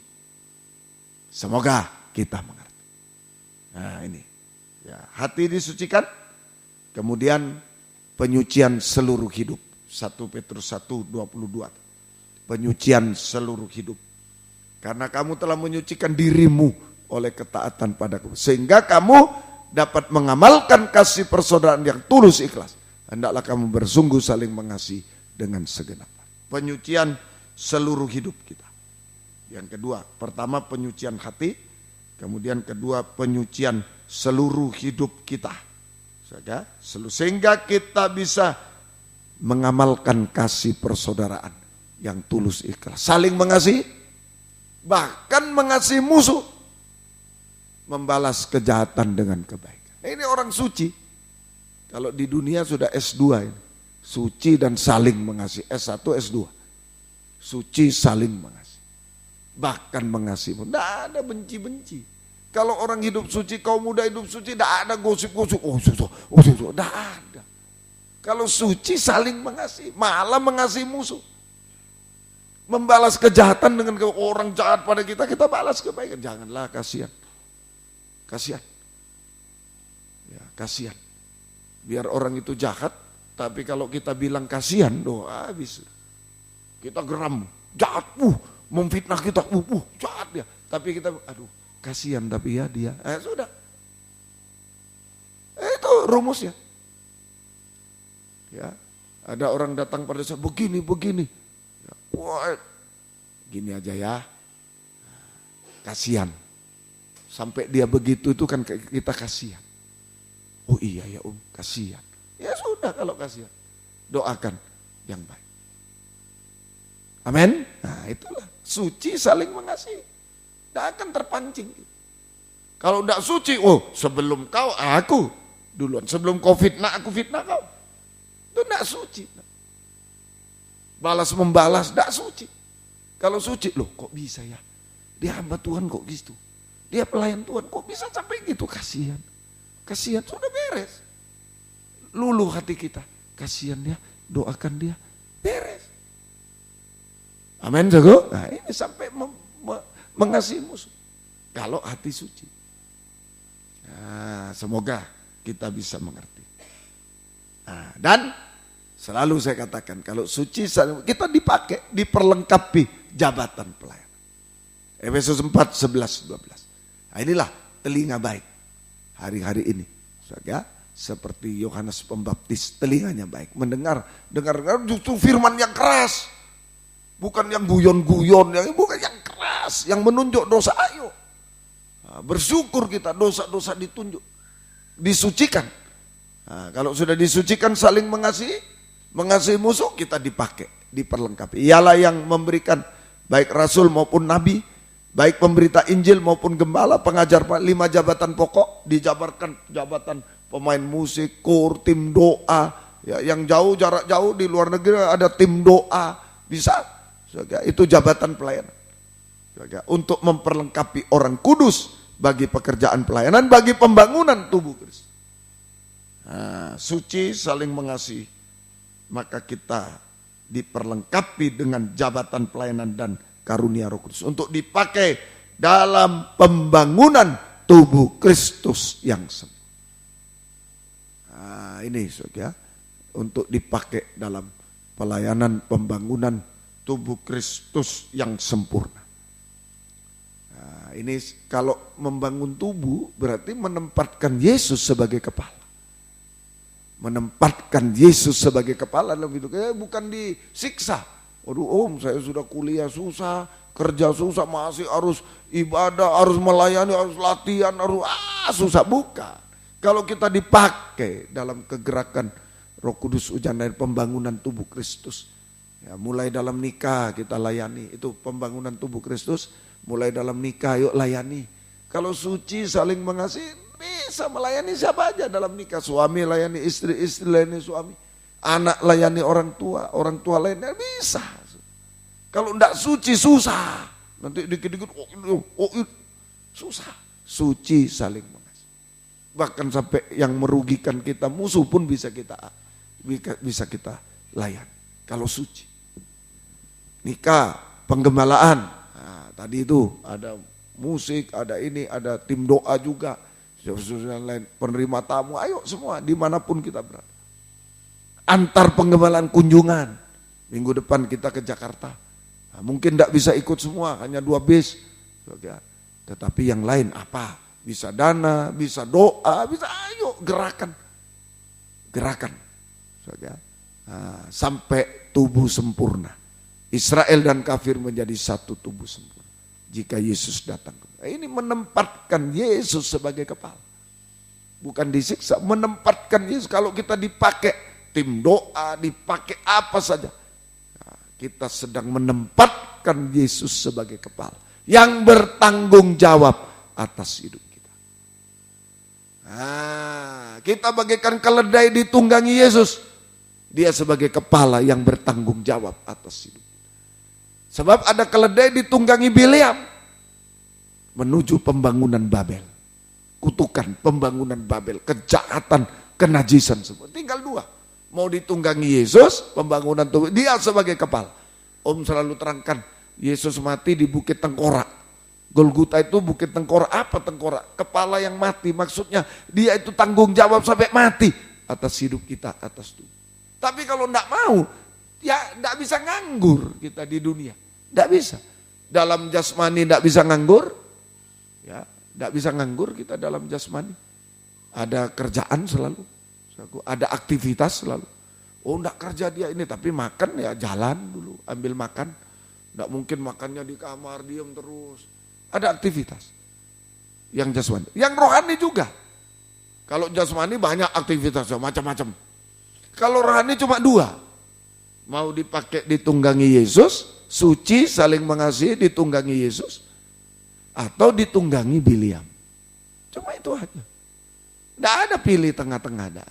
Semoga kita mengerti. Nah ini, ya, hati disucikan, kemudian penyucian seluruh hidup. 1 Petrus 1:22. Penyucian seluruh hidup. Karena kamu telah menyucikan dirimu oleh ketaatan padaku, sehingga kamu dapat mengamalkan kasih persaudaraan yang tulus ikhlas. Hendaklah kamu bersungguh saling mengasihi dengan segenap. Penyucian seluruh hidup kita. Yang kedua, pertama penyucian hati, kemudian kedua penyucian seluruh hidup kita. Sehingga kita bisa mengamalkan kasih persaudaraan yang tulus ikhlas. Saling mengasihi, bahkan mengasihi musuh. Membalas kejahatan dengan kebaikan. Ini orang suci. Kalau di dunia sudah S2 ini. Suci dan saling mengasihi. S1, S2. Suci saling mengasihi. Bahkan mengasihi. Tidak ada benci-benci. Kalau orang hidup suci, kaum muda hidup suci, tidak ada gosip-gosip. Tidak ada. Kalau suci saling mengasihi, malah mengasihi musuh. Membalas kejahatan dengan orang jahat pada kita, kita balas kebaikan. Janganlah, kasihan. Ya, kasihan. Biar orang itu jahat, tapi kalau kita bilang kasihan, habis. Kita geram, jahat, memfitnah kita, jahat dia. Tapi kita, kasihan tapi ya dia, sudah. Itu rumusnya. Ya, ada orang datang pada saya begini. Ya, gini aja ya. Kasihan. Sampai dia begitu itu kan kita kasihan. Oh iya ya kasihan. Ya sudah kalau kasihan. Doakan yang baik. Amin. Nah itulah suci saling mengasihi. Tidak akan terpancing. Kalau tidak suci, sebelum kau, aku duluan. Sebelum kau fitnah, aku fitnah kau. Itu tidak suci. Balas membalas, tidak suci. Kalau suci, kok bisa ya? Dia hamba Tuhan kok gitu. Dia pelayan Tuhan kok bisa sampai gitu. Kasihan. Sudah beres. Luluh hati kita. Kasihan dia, doakan dia. Beres. Amin, jago. Nah ini sampai mengasihi musuh. Kalau hati suci. Nah, semoga kita bisa mengerti. Nah, dan Selalu saya katakan, kalau suci kita dipakai, diperlengkapi jabatan pelayan. Efesus 4, 11, 12. Nah, inilah telinga baik hari-hari ini. Saudara, seperti Yohanes Pembaptis, telinganya baik. Mendengar justru firman yang keras. Bukan yang guyon-guyon, bukan yang keras, yang menunjuk dosa. Ayo. Nah, bersyukur kita dosa-dosa ditunjuk. Disucikan. Nah, kalau sudah disucikan saling mengasihi musuh, kita dipakai, diperlengkapi. Ialah yang memberikan baik rasul maupun nabi, baik pemberita Injil maupun gembala, pengajar 5 jabatan pokok, dijabarkan jabatan pemain musik, kor, tim doa, ya, yang jauh, jarak jauh di luar negeri ada tim doa, bisa, itu jabatan pelayanan. Untuk memperlengkapi orang kudus bagi pekerjaan pelayanan, bagi pembangunan tubuh Kristus. Nah, suci saling mengasihi, maka kita diperlengkapi dengan jabatan pelayanan dan karunia Roh Kudus untuk dipakai dalam pembangunan tubuh Kristus yang sempurna. Nah, ini saudara, untuk dipakai dalam pelayanan pembangunan tubuh Kristus yang sempurna. Nah, ini kalau membangun tubuh berarti menempatkan Yesus sebagai kepala. Menempatkan Yesus sebagai kepala dalam hidup kita, bukan disiksa. Waduh saya sudah kuliah susah, kerja susah, masih harus ibadah, harus melayani, harus latihan, harus susah. Bukan. Kalau kita dipakai dalam kegerakan Roh Kudus hujan dari pembangunan tubuh Kristus. Ya, mulai dalam nikah kita layani, itu pembangunan tubuh Kristus. Mulai dalam nikah yuk layani. Kalau suci saling mengasihi, bisa melayani siapa aja dalam nikah. Suami layani istri, istri layani suami. Anak layani orang tua layani, bisa. Kalau enggak suci susah. Nanti dikit-dikit susah. Suci saling mengasihi. Bahkan sampai yang merugikan kita, musuh pun bisa kita layan. Kalau suci. Nikah, penggembalaan. Nah, tadi itu ada musik, ada ini, ada tim doa juga. Lain penerima tamu, ayo semua dimanapun kita berada. Antar penggembalaan kunjungan, minggu depan kita ke Jakarta. Nah, mungkin tidak bisa ikut semua, hanya 2 bis. Tetapi yang lain apa? Bisa dana, bisa doa, bisa ayo gerakan. Nah, sampai tubuh sempurna. Israel dan kafir menjadi satu tubuh sempurna. Jika Yesus datang. Ini menempatkan Yesus sebagai kepala. Bukan disiksa, menempatkan Yesus. Kalau kita dipakai tim doa, dipakai apa saja. Nah, kita sedang menempatkan Yesus sebagai kepala. Yang bertanggung jawab atas hidup kita. Nah, kita bagaikan keledai ditunggangi Yesus. Dia sebagai kepala yang bertanggung jawab atas hidup kita. Sebab ada keledai ditunggangi Bileam. Menuju pembangunan Babel. Kutukan pembangunan Babel. Kejahatan, kenajisan semua. Tinggal 2. Mau ditunggangi Yesus, pembangunan tubuh. Dia sebagai kepala. Om selalu terangkan. Yesus mati di Bukit Tengkorak. Golgota itu Bukit Tengkorak. Apa Tengkorak? Kepala yang mati. Maksudnya dia itu tanggung jawab sampai mati. Atas hidup kita, atas tubuh. Tapi kalau enggak mau, ya enggak bisa nganggur kita di dunia. Enggak bisa. Dalam jasmani enggak bisa nganggur. Ya, tidak bisa nganggur kita dalam jasmani. Ada kerjaan selalu, ada aktivitas selalu. Oh, tidak kerja dia ini, tapi makan ya jalan dulu, ambil makan. Tidak mungkin makannya di kamar diam terus. Ada aktivitas. Yang jasmani, yang rohani juga. Kalau jasmani banyak aktivitasnya macam-macam. Kalau rohani cuma 2. Mau dipakai ditunggangi Yesus, suci saling mengasihi ditunggangi Yesus. Atau ditunggangi Bileam. Cuma itu aja. Tidak ada pilih tengah-tengah.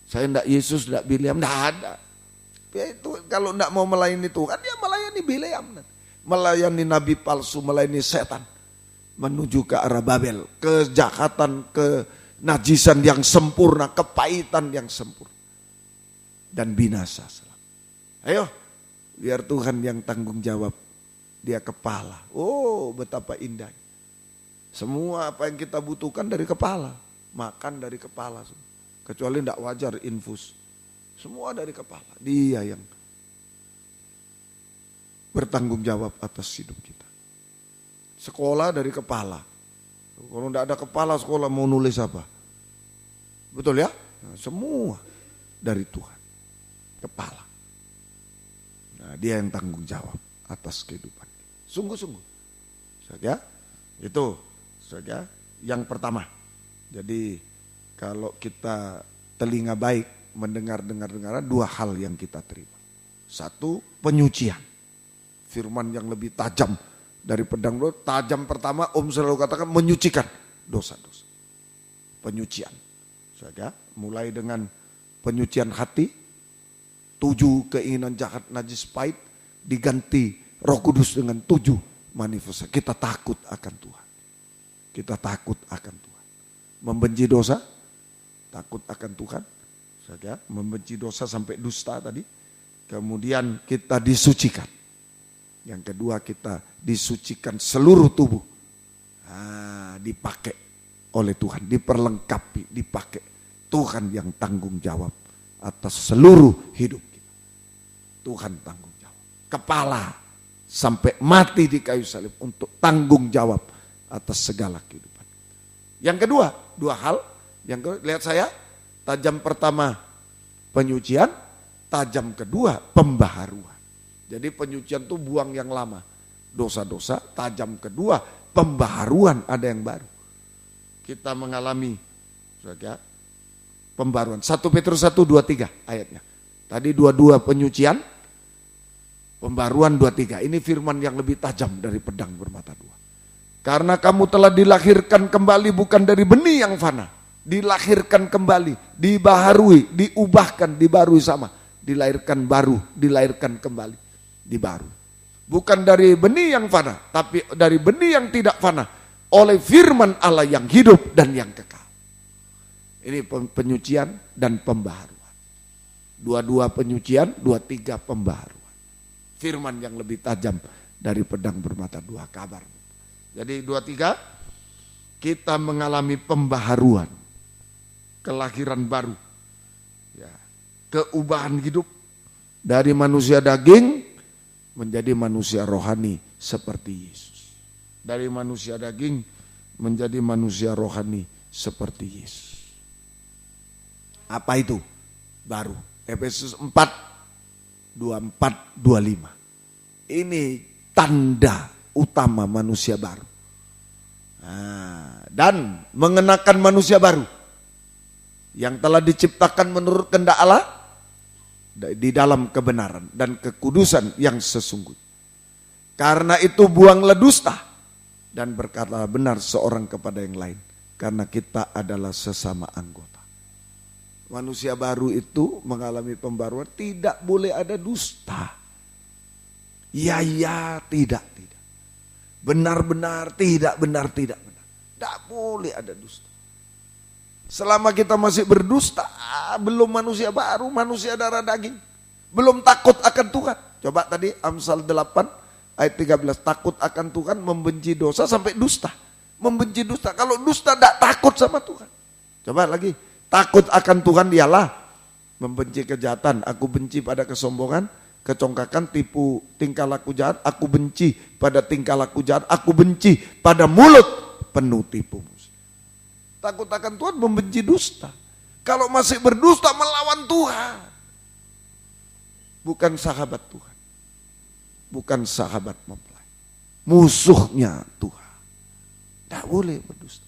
Saya tidak Yesus, tidak Bileam, tidak ada. Ya itu, kalau tidak mau melayani Tuhan, dia melayani Bileam. Melayani nabi palsu, melayani setan. Menuju ke arah Babel. Kejahatan, kenajisan yang sempurna, kepahitan yang sempurna. Dan binasa selalu. Ayo, biar Tuhan yang tanggung jawab. Dia kepala. Oh, betapa indah. Semua apa yang kita butuhkan dari kepala. Makan dari kepala. Kecuali tidak wajar infus. Semua dari kepala. Dia yang bertanggung jawab atas hidup kita. Sekolah dari kepala. Kalau tidak ada kepala sekolah mau nulis apa? Betul ya? Nah, semua dari Tuhan. Kepala. Nah, dia yang tanggung jawab atas kehidupan. Sungguh-sungguh. Ya, itu saja yang pertama. Jadi kalau kita telinga baik mendengar-dengar dua hal yang kita terima. Satu, penyucian. Firman yang lebih tajam dari pedang. Tajam pertama Om selalu katakan menyucikan dosa-dosa. Penyucian. Saja, mulai dengan penyucian hati, 7 keinginan jahat najis pahit diganti Roh Kudus dengan 7 manifestasi. Kita takut akan Tuhan. Kita takut akan Tuhan. Membenci dosa, takut akan Tuhan. Saja, membenci dosa sampai dusta tadi. Kemudian kita disucikan. Yang kedua kita disucikan seluruh tubuh. Dipakai oleh Tuhan, diperlengkapi, dipakai. Tuhan yang tanggung jawab atas seluruh hidup kita. Tuhan tanggung jawab. Kepala sampai mati di kayu salib untuk tanggung jawab atas segala kehidupan. Yang kedua, dua hal. Yang kedua, lihat saya, tajam pertama penyucian, tajam kedua pembaharuan. Jadi penyucian itu buang yang lama, dosa-dosa. Tajam kedua pembaharuan, ada yang baru. Kita mengalami pembaruan. 1 Petrus 1:23 ayatnya. Tadi 22 penyucian, pembaruan 23. Ini firman yang lebih tajam dari pedang bermata dua. Karena kamu telah dilahirkan kembali bukan dari benih yang fana. Dilahirkan kembali, dibaharui, diubahkan, dibarui sama. Dilahirkan baru, dilahirkan kembali, dibarui. Bukan dari benih yang fana, tapi dari benih yang tidak fana. Oleh firman Allah yang hidup dan yang kekal. Ini penyucian dan pembaharuan. 22 penyucian, 23 pembaharuan. Firman yang lebih tajam dari pedang bermata dua, kabar. Jadi 23 kita mengalami pembaharuan, kelahiran baru, ya, keubahan hidup dari manusia daging menjadi manusia rohani seperti Yesus. Dari manusia daging menjadi manusia rohani seperti Yesus. Apa itu? Baru. Efesus 4:24-25. Ini tanda utama manusia baru. Dan mengenakan manusia baru yang telah diciptakan menurut kehendak Allah di dalam kebenaran dan kekudusan yang sesungguhnya. Karena itu buanglah dusta dan berkatalah benar seorang kepada yang lain, karena kita adalah sesama anggota. Manusia baru itu mengalami pembaruan, tidak boleh ada dusta. Ya, tidak. Benar, tidak. Tidak boleh ada dusta. Selama kita masih berdusta, belum manusia baru, manusia darah daging. Belum takut akan Tuhan. Coba tadi Amsal 8 ayat 13, takut akan Tuhan, membenci dosa sampai dusta. Membenci dusta, kalau dusta tidak takut sama Tuhan. Coba lagi, takut akan Tuhan dialah membenci kejahatan. Aku benci pada kesombongan, kecongkakan, tipu, tingkah laku jahat. Aku benci pada tingkah laku jahat. Aku benci pada mulut penuh tipu. Takut akan Tuhan, membenci dusta. Kalau masih berdusta melawan Tuhan. Bukan sahabat Tuhan. Bukan sahabat mempelai. Musuhnya Tuhan. Tidak boleh berdusta.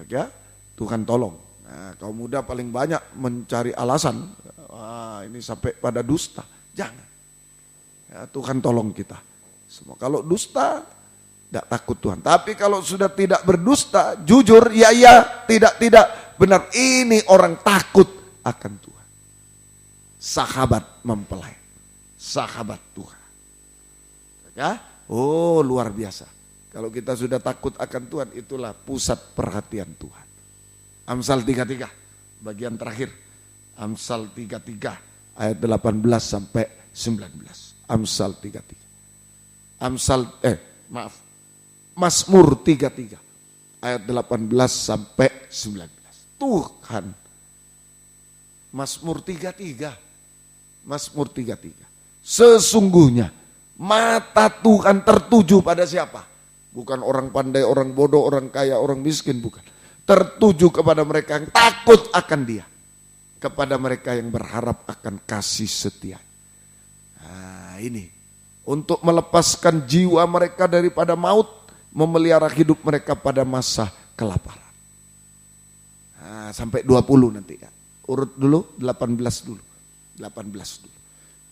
Ya, Tuhan tolong. Nah, kaum muda paling banyak mencari alasan. Ini sampai pada dusta. Jangan. Ya, Tuhan tolong kita. Semua kalau dusta, tidak takut Tuhan. Tapi kalau sudah tidak berdusta, jujur, ya, tidak, benar. Ini orang takut akan Tuhan. Sahabat mempelai. Sahabat Tuhan. Ya, luar biasa. Kalau kita sudah takut akan Tuhan, itulah pusat perhatian Tuhan. Amsal 33, bagian terakhir. Amsal 33, ayat 18 sampai 19. Amsal 33. Mazmur 33 ayat 18 sampai 19. Tuhan Mazmur 33. Mazmur 33. Sesungguhnya mata Tuhan tertuju pada siapa? Bukan orang pandai, orang bodoh, orang kaya, orang miskin, bukan. Tertuju kepada mereka yang takut akan Dia. Kepada mereka yang berharap akan kasih setia. Nah ini, untuk melepaskan jiwa mereka daripada maut, memelihara hidup mereka pada masa kelaparan. Nah, sampai 20 nanti ya. Urut dulu, 18 dulu. 18 dulu.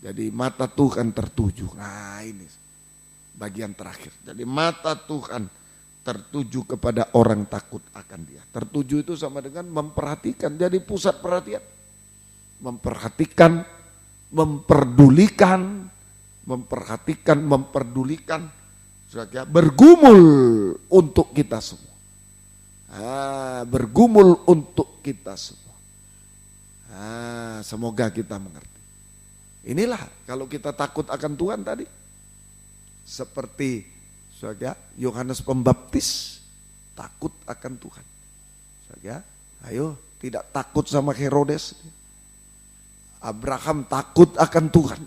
Jadi mata Tuhan tertuju. Nah ini bagian terakhir. Jadi mata Tuhan tertuju kepada orang takut akan Dia. Tertuju itu sama dengan memperhatikan, jadi pusat perhatian. Memperhatikan, memperdulikan, memperhatikan, memperdulikan, bergumul untuk kita semua. Bergumul untuk kita semua. Semoga kita mengerti. Inilah kalau kita takut akan Tuhan tadi. Seperti Yohanes Pembaptis takut akan Tuhan. Ayo, tidak takut sama Herodes. Abraham takut akan Tuhan.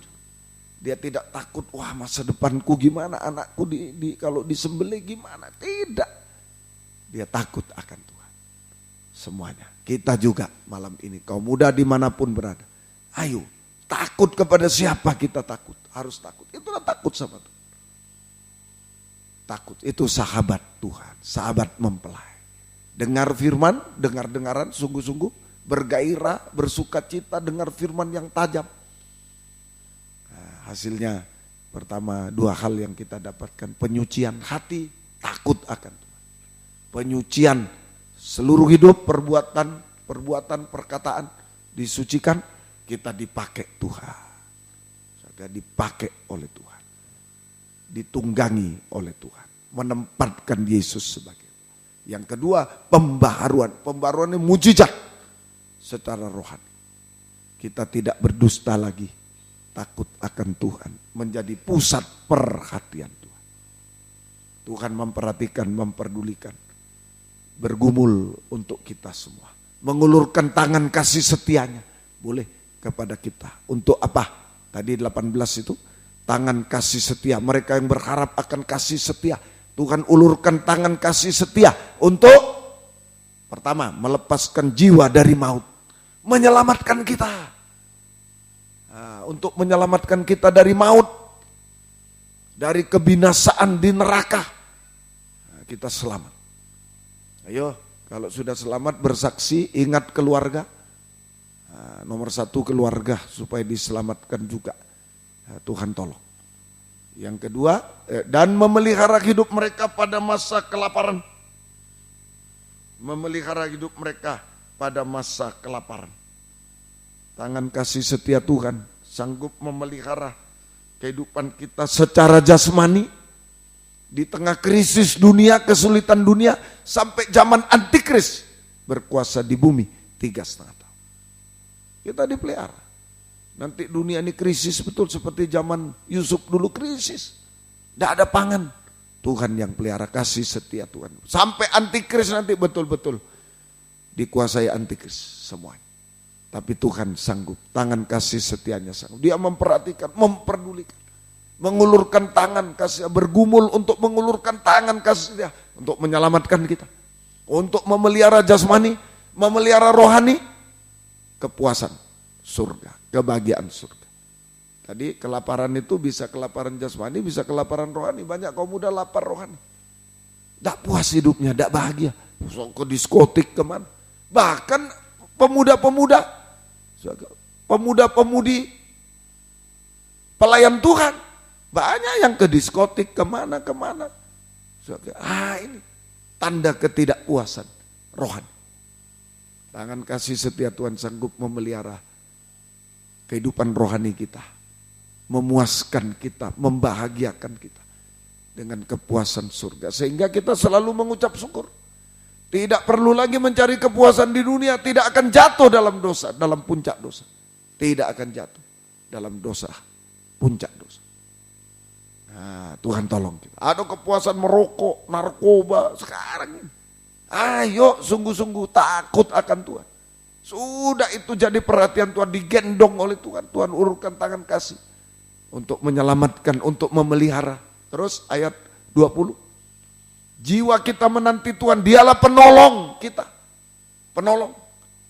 Dia tidak takut, wah masa depanku gimana, anakku kalau disembelih gimana. Tidak. Dia takut akan Tuhan. Semuanya. Kita juga malam ini, kaum muda dimanapun berada. Ayo, takut kepada siapa kita takut. Harus takut. Itulah takut sama Tuhan. Takut, itu sahabat Tuhan. Sahabat mempelai. Dengar firman, dengar-dengaran sungguh-sungguh. Bergairah, bersuka cita, dengar firman yang tajam. Hasilnya pertama 2 hal yang kita dapatkan. Penyucian hati, takut akan Tuhan. Penyucian seluruh hidup, perbuatan, perkataan disucikan, kita dipakai Tuhan. Dipakai oleh Tuhan. Ditunggangi oleh Tuhan. Menempatkan Yesus sebagai Tuhan. Yang kedua, pembaharuan. Pembaharuan ini mujizat secara rohani. Kita tidak berdusta lagi. Takut akan Tuhan, menjadi pusat perhatian Tuhan. Tuhan memperhatikan, memperdulikan, bergumul untuk kita semua. Mengulurkan tangan kasih setianya, boleh kepada kita. Untuk apa? Tadi 18 itu, tangan kasih setia. Mereka yang berharap akan kasih setia. Tuhan ulurkan tangan kasih setia untuk pertama, melepaskan jiwa dari maut. Menyelamatkan kita. Untuk menyelamatkan kita dari maut, dari kebinasaan di neraka, kita selamat. Ayo, kalau sudah selamat bersaksi, ingat keluarga. Nomor 1 keluarga supaya diselamatkan juga. Tuhan tolong. Yang kedua, dan memelihara hidup mereka pada masa kelaparan. Memelihara hidup mereka pada masa kelaparan. Tangan kasih setia Tuhan sanggup memelihara kehidupan kita secara jasmani di tengah krisis dunia, kesulitan dunia, sampai zaman antikris berkuasa di bumi 3,5 tahun. Kita dipelihara. Nanti dunia ini krisis betul seperti zaman Yusuf dulu krisis. Tidak ada pangan. Tuhan yang pelihara kasih setia Tuhan. Sampai antikris nanti betul-betul dikuasai antikris semuanya. Tapi Tuhan sanggup, tangan kasih setianya sanggup. Dia memperhatikan, memperdulikan, mengulurkan tangan kasih, bergumul untuk mengulurkan tangan kasih setia untuk menyelamatkan kita, untuk memelihara jasmani, memelihara rohani, kepuasan surga, kebahagiaan surga. Tadi kelaparan itu bisa kelaparan jasmani, bisa kelaparan rohani. Banyak kaum muda lapar rohani, tidak puas hidupnya, tidak bahagia, ke diskotik kemana. Bahkan pemuda-pemudi pelayan Tuhan banyak yang ke diskotik kemana-kemana. Ini tanda ketidakpuasan rohani. Tangan kasih setia Tuhan sanggup memelihara kehidupan rohani kita, memuaskan kita, membahagiakan kita dengan kepuasan surga, sehingga kita selalu mengucap syukur. Tidak perlu lagi mencari kepuasan di dunia, tidak akan jatuh dalam dosa, dalam puncak dosa. Tidak akan jatuh dalam dosa, puncak dosa. Nah, Tuhan tolong kita. Ada kepuasan merokok, narkoba sekarang ini. Ayo sungguh-sungguh takut akan Tuhan. Sudah itu jadi perhatian Tuhan, digendong oleh Tuhan. Tuhan urutkan tangan kasih untuk menyelamatkan, untuk memelihara. Terus ayat 20. Jiwa kita menanti Tuhan, dialah penolong kita. Penolong.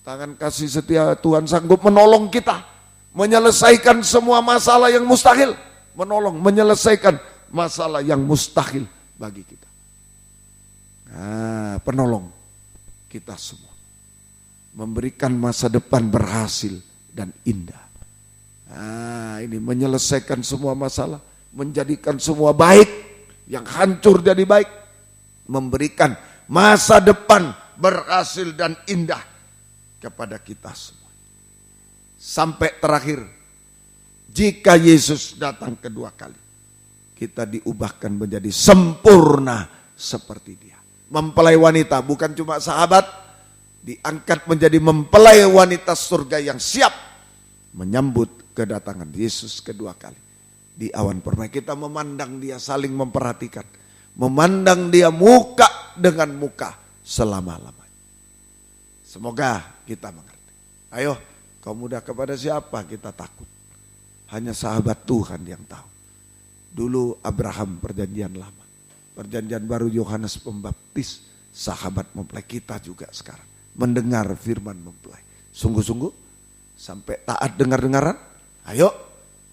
Tangan kasih setia Tuhan sanggup menolong kita. Menyelesaikan semua masalah yang mustahil. Menolong, menyelesaikan masalah yang mustahil bagi kita. Nah, penolong kita semua. Memberikan masa depan berhasil dan indah. Nah, ini menyelesaikan semua masalah, menjadikan semua baik, yang hancur jadi baik, memberikan masa depan berhasil dan indah kepada kita semua. Sampai terakhir, jika Yesus datang kedua kali, kita diubahkan menjadi sempurna seperti Dia. Mempelai wanita, bukan cuma sahabat, diangkat menjadi mempelai wanita surga yang siap menyambut kedatangan Yesus kedua kali. Di awan permai kita memandang Dia, saling memperhatikan. Memandang Dia muka dengan muka selama-lamanya. Semoga kita mengerti. Ayo, kaum muda, kepada siapa kita takut? Hanya sahabat Tuhan yang tahu. Dulu Abraham perjanjian lama. Perjanjian baru Yohanes Pembaptis, sahabat mempelai. Kita juga sekarang mendengar firman mempelai. Sungguh-sungguh sampai taat dengar-dengaran. Ayo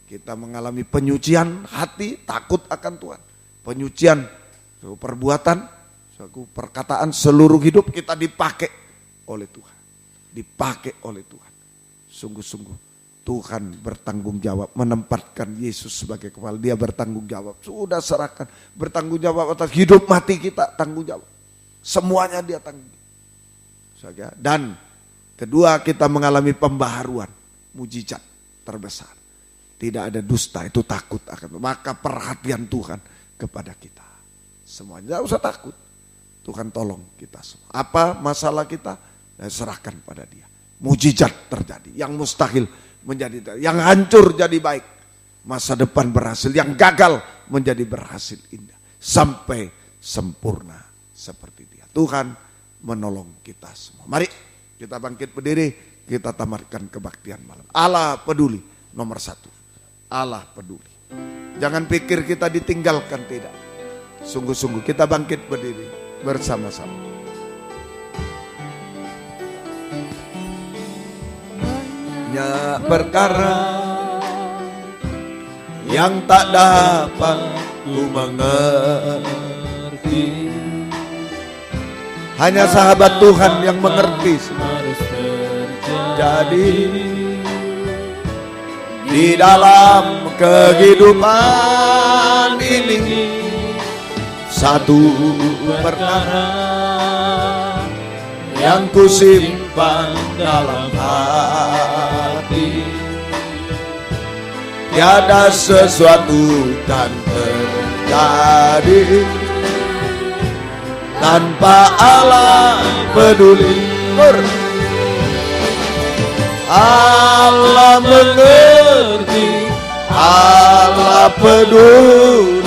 kita mengalami penyucian hati, takut akan Tuhan. Penyucian perbuatan, perkataan, seluruh hidup kita dipakai oleh Tuhan. Dipakai oleh Tuhan. Sungguh-sungguh Tuhan bertanggung jawab menempatkan Yesus sebagai kepala. Dia bertanggung jawab. Sudah serahkan. Bertanggung jawab atas hidup mati kita, tanggung jawab. Semuanya Dia tanggung jawab. Dan kedua, kita mengalami pembaharuan, mujizat terbesar. Tidak ada dusta, itu takut akan. Maka perhatian Tuhan kepada kita. Semuanya, tidak usah takut. Tuhan tolong kita semua. Apa masalah kita? Serahkan pada Dia. Mujizat terjadi, yang mustahil menjadi, yang hancur jadi baik. Masa depan berhasil, yang gagal menjadi berhasil indah. Sampai sempurna seperti Dia. Tuhan menolong kita semua. Mari kita bangkit berdiri, kita tamatkan kebaktian malam. Allah peduli, nomor satu. Allah peduli. Jangan pikir kita ditinggalkan, tidak. Sungguh-sungguh kita bangkit berdiri bersama-sama. Banyak perkara yang tak dapat ku mengerti. Hanya sahabat Tuhan yang mengerti harus terjadi di dalam kehidupan ini. Satu perkara yang ku simpan dalam hati, tiada sesuatu kan terjadi tanpa Allah peduli. Allah mengerti, Allah peduli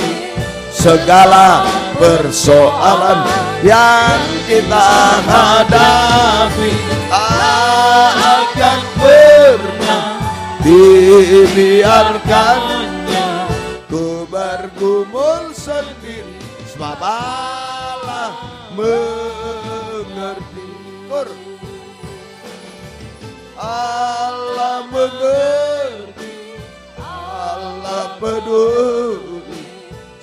segala persoalan yang kita hadapi. Tak akan pernah dibiarkannya ku bergumul sendiri, sebab Allah mengerti. Allah mengerti, Allah peduli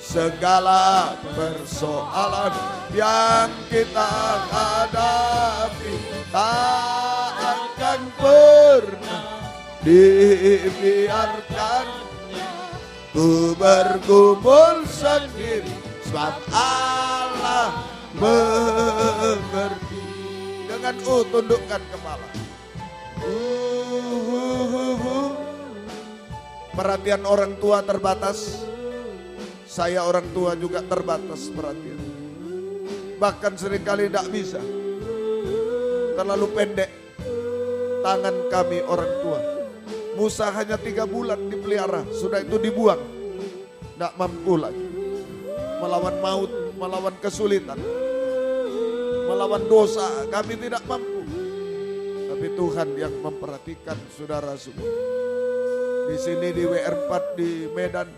segala persoalan yang kita hadapi. Tak akan pernah dibiarkannya ku bergumul sendiri, sebab Allah mengerti. Dengan tundukkan kepala. Perhatian orang tua terbatas. Saya orang tua juga terbatas perhatian. Bahkan seringkali tidak bisa. Terlalu pendek tangan kami orang tua. Musa hanya 3 bulan dipelihara, sudah itu dibuang. Tidak mampu lagi. Melawan maut, melawan kesulitan, melawan dosa, kami tidak mampu. Tapi Tuhan yang memperhatikan saudara semua. Di sini di WR4 di Medan,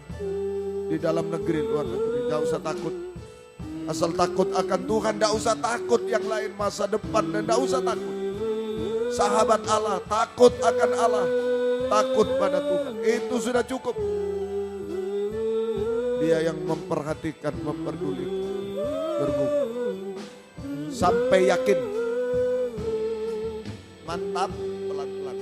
di dalam negeri, luar negeri, gak usah takut. Asal takut akan Tuhan, gak usah takut yang lain masa depan, dan gak usah takut. Sahabat Allah, takut akan Allah, takut pada Tuhan, itu sudah cukup. Dia yang memperhatikan, memperdulikan, bergumul. Sampai yakin. Mantap, pelan-pelan.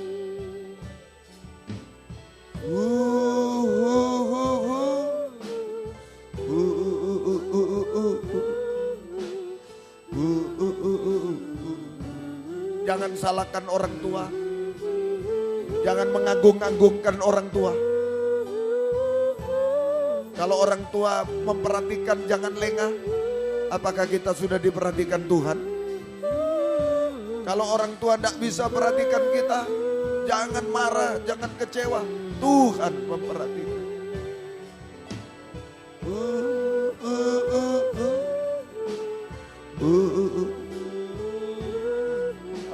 Jangan salahkan orang tua. Jangan mengagung-agungkan orang tua. Kalau orang tua memperhatikan, jangan lengah. Apakah kita sudah diperhatikan Tuhan? Kalau orang tua tidak bisa perhatikan kita, jangan marah, jangan kecewa. Tuhan memperhatikan.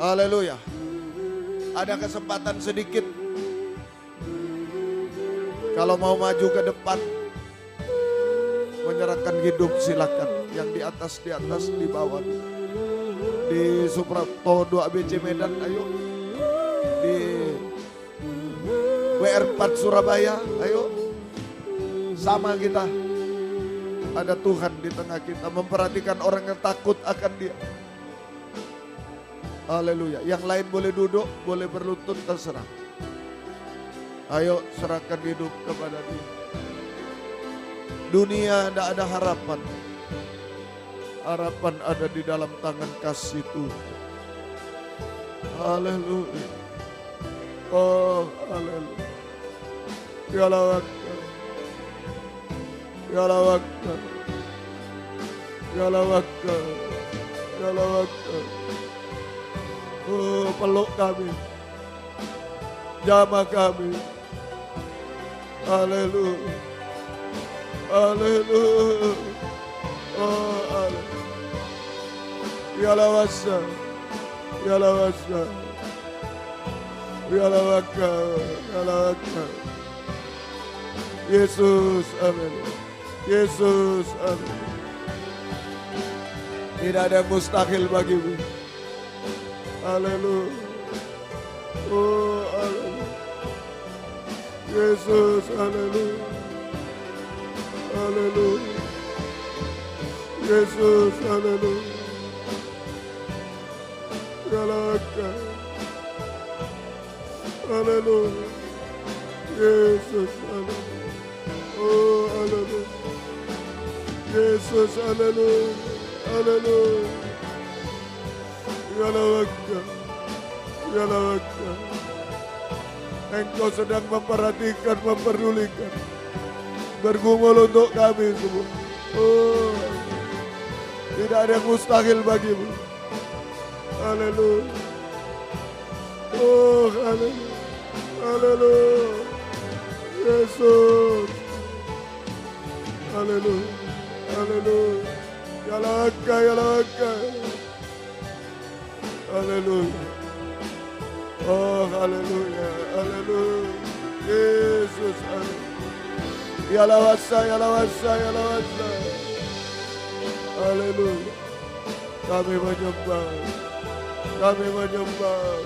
Haleluya. Ada kesempatan sedikit. Kalau mau maju ke depan, menyerahkan hidup silakan. Yang di atas, di bawah. Di Suprapto 2ABC Medan, ayo. Di WR4 Surabaya, ayo. Sama kita. Ada Tuhan di tengah kita, memperhatikan orang yang takut akan Dia. Haleluya. Yang lain boleh duduk, boleh berlutut, terserah. Ayo serahkan hidup kepada Dia. Dunia tidak ada harapan. Harapan ada di dalam tangan kasih Tuhan. Haleluya. Oh, haleluya. Ya Allah. Ya Allah. Ya Allah. Ya Allah. Oh, peluk kami. Jamah kami. Haleluya. Haleluya. Oh, haleluya. Ya lawasa. Ya lawasa. Ya lawaka. Ya lawaka. Yesus, amin. Yesus, amin. Tidak ada yang mustahil bagimu. Haleluya. Oh, haleluya. Yesus, haleluya. Haleluya. Yesus, haleluya. Galaka. Haleluya. Yesus, haleluya. Oh, haleluya. Yesus, haleluya. Haleluya. Galaka. Galaka. Engkau sedang memperhatikan, memperdulikan. Bergumul untuk kami semua. Oh, tidak ada yang mustahil bagimu. Haleluya. Oh, haleluya. Haleluya. Yesus. Haleluya. Haleluya. Ya laka, ya laka. Haleluya. Oh, haleluya. Haleluya. Yesus. Haleluya. Ya lawasa, ya lawasa, ya lawasa. Haleluya. Kami menyembah. Kami menyembah.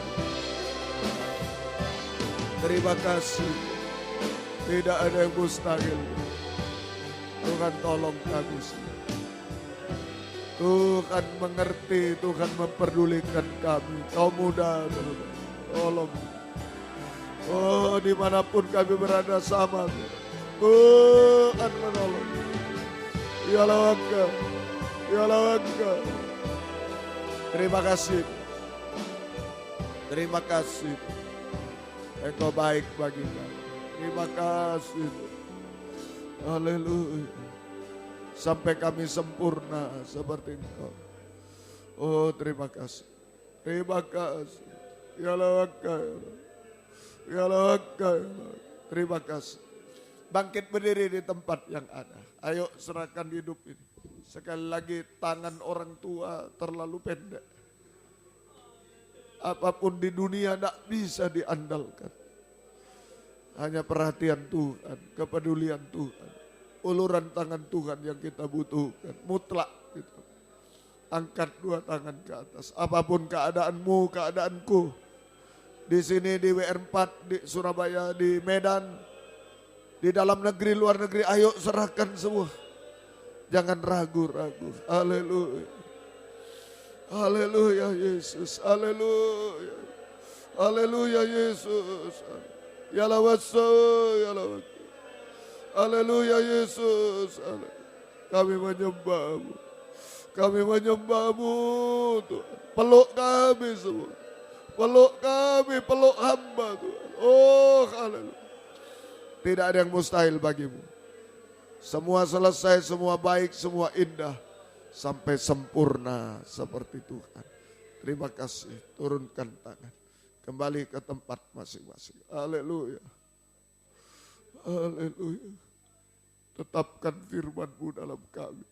Terima kasih. Tidak ada yang mustahil. Tuhan tolong kami semua. Tuhan mengerti, Tuhan memperdulikan kami. Kau muda, tolong. Oh, dimanapun kami berada sama. Tuhan menolong. Ya lawaka. Ya lawaka. Terima kasih. Terima kasih. Engkau baik bagi kami. Terima kasih. Haleluya. Sampai kami sempurna seperti Engkau. Oh, terima kasih. Terima kasih. Ya lawaka. Ya lawaka. Terima kasih. Bangkit berdiri di tempat yang ada. Ayo serahkan hidup ini. Sekali lagi, tangan orang tua terlalu pendek. Apapun di dunia tidak bisa diandalkan. Hanya perhatian Tuhan, kepedulian Tuhan, uluran tangan Tuhan yang kita butuhkan, mutlak gitu. Angkat dua tangan ke atas, apapun keadaanmu, keadaanku. Di sini di WR4, di Surabaya, di Medan, di dalam negeri, luar negeri, ayo serahkan semua. Jangan ragu-ragu. Haleluya. Haleluya Yesus, haleluya. Haleluya Yesus. Ya lawasa, ya lawasa. Haleluya Yesus. Kami menyembahmu. Kami menyembahmu Tuhan. Peluk kami semua. Peluk kami, peluk hamba Tuhan. Oh haleluya. Tidak ada yang mustahil bagimu. Semua selesai, semua baik, semua indah. Sampai sempurna seperti Tuhan. Terima kasih, turunkan tangan. Kembali ke tempat masing-masing. Haleluya. Haleluya. Tetapkan firman-Mu dalam kami.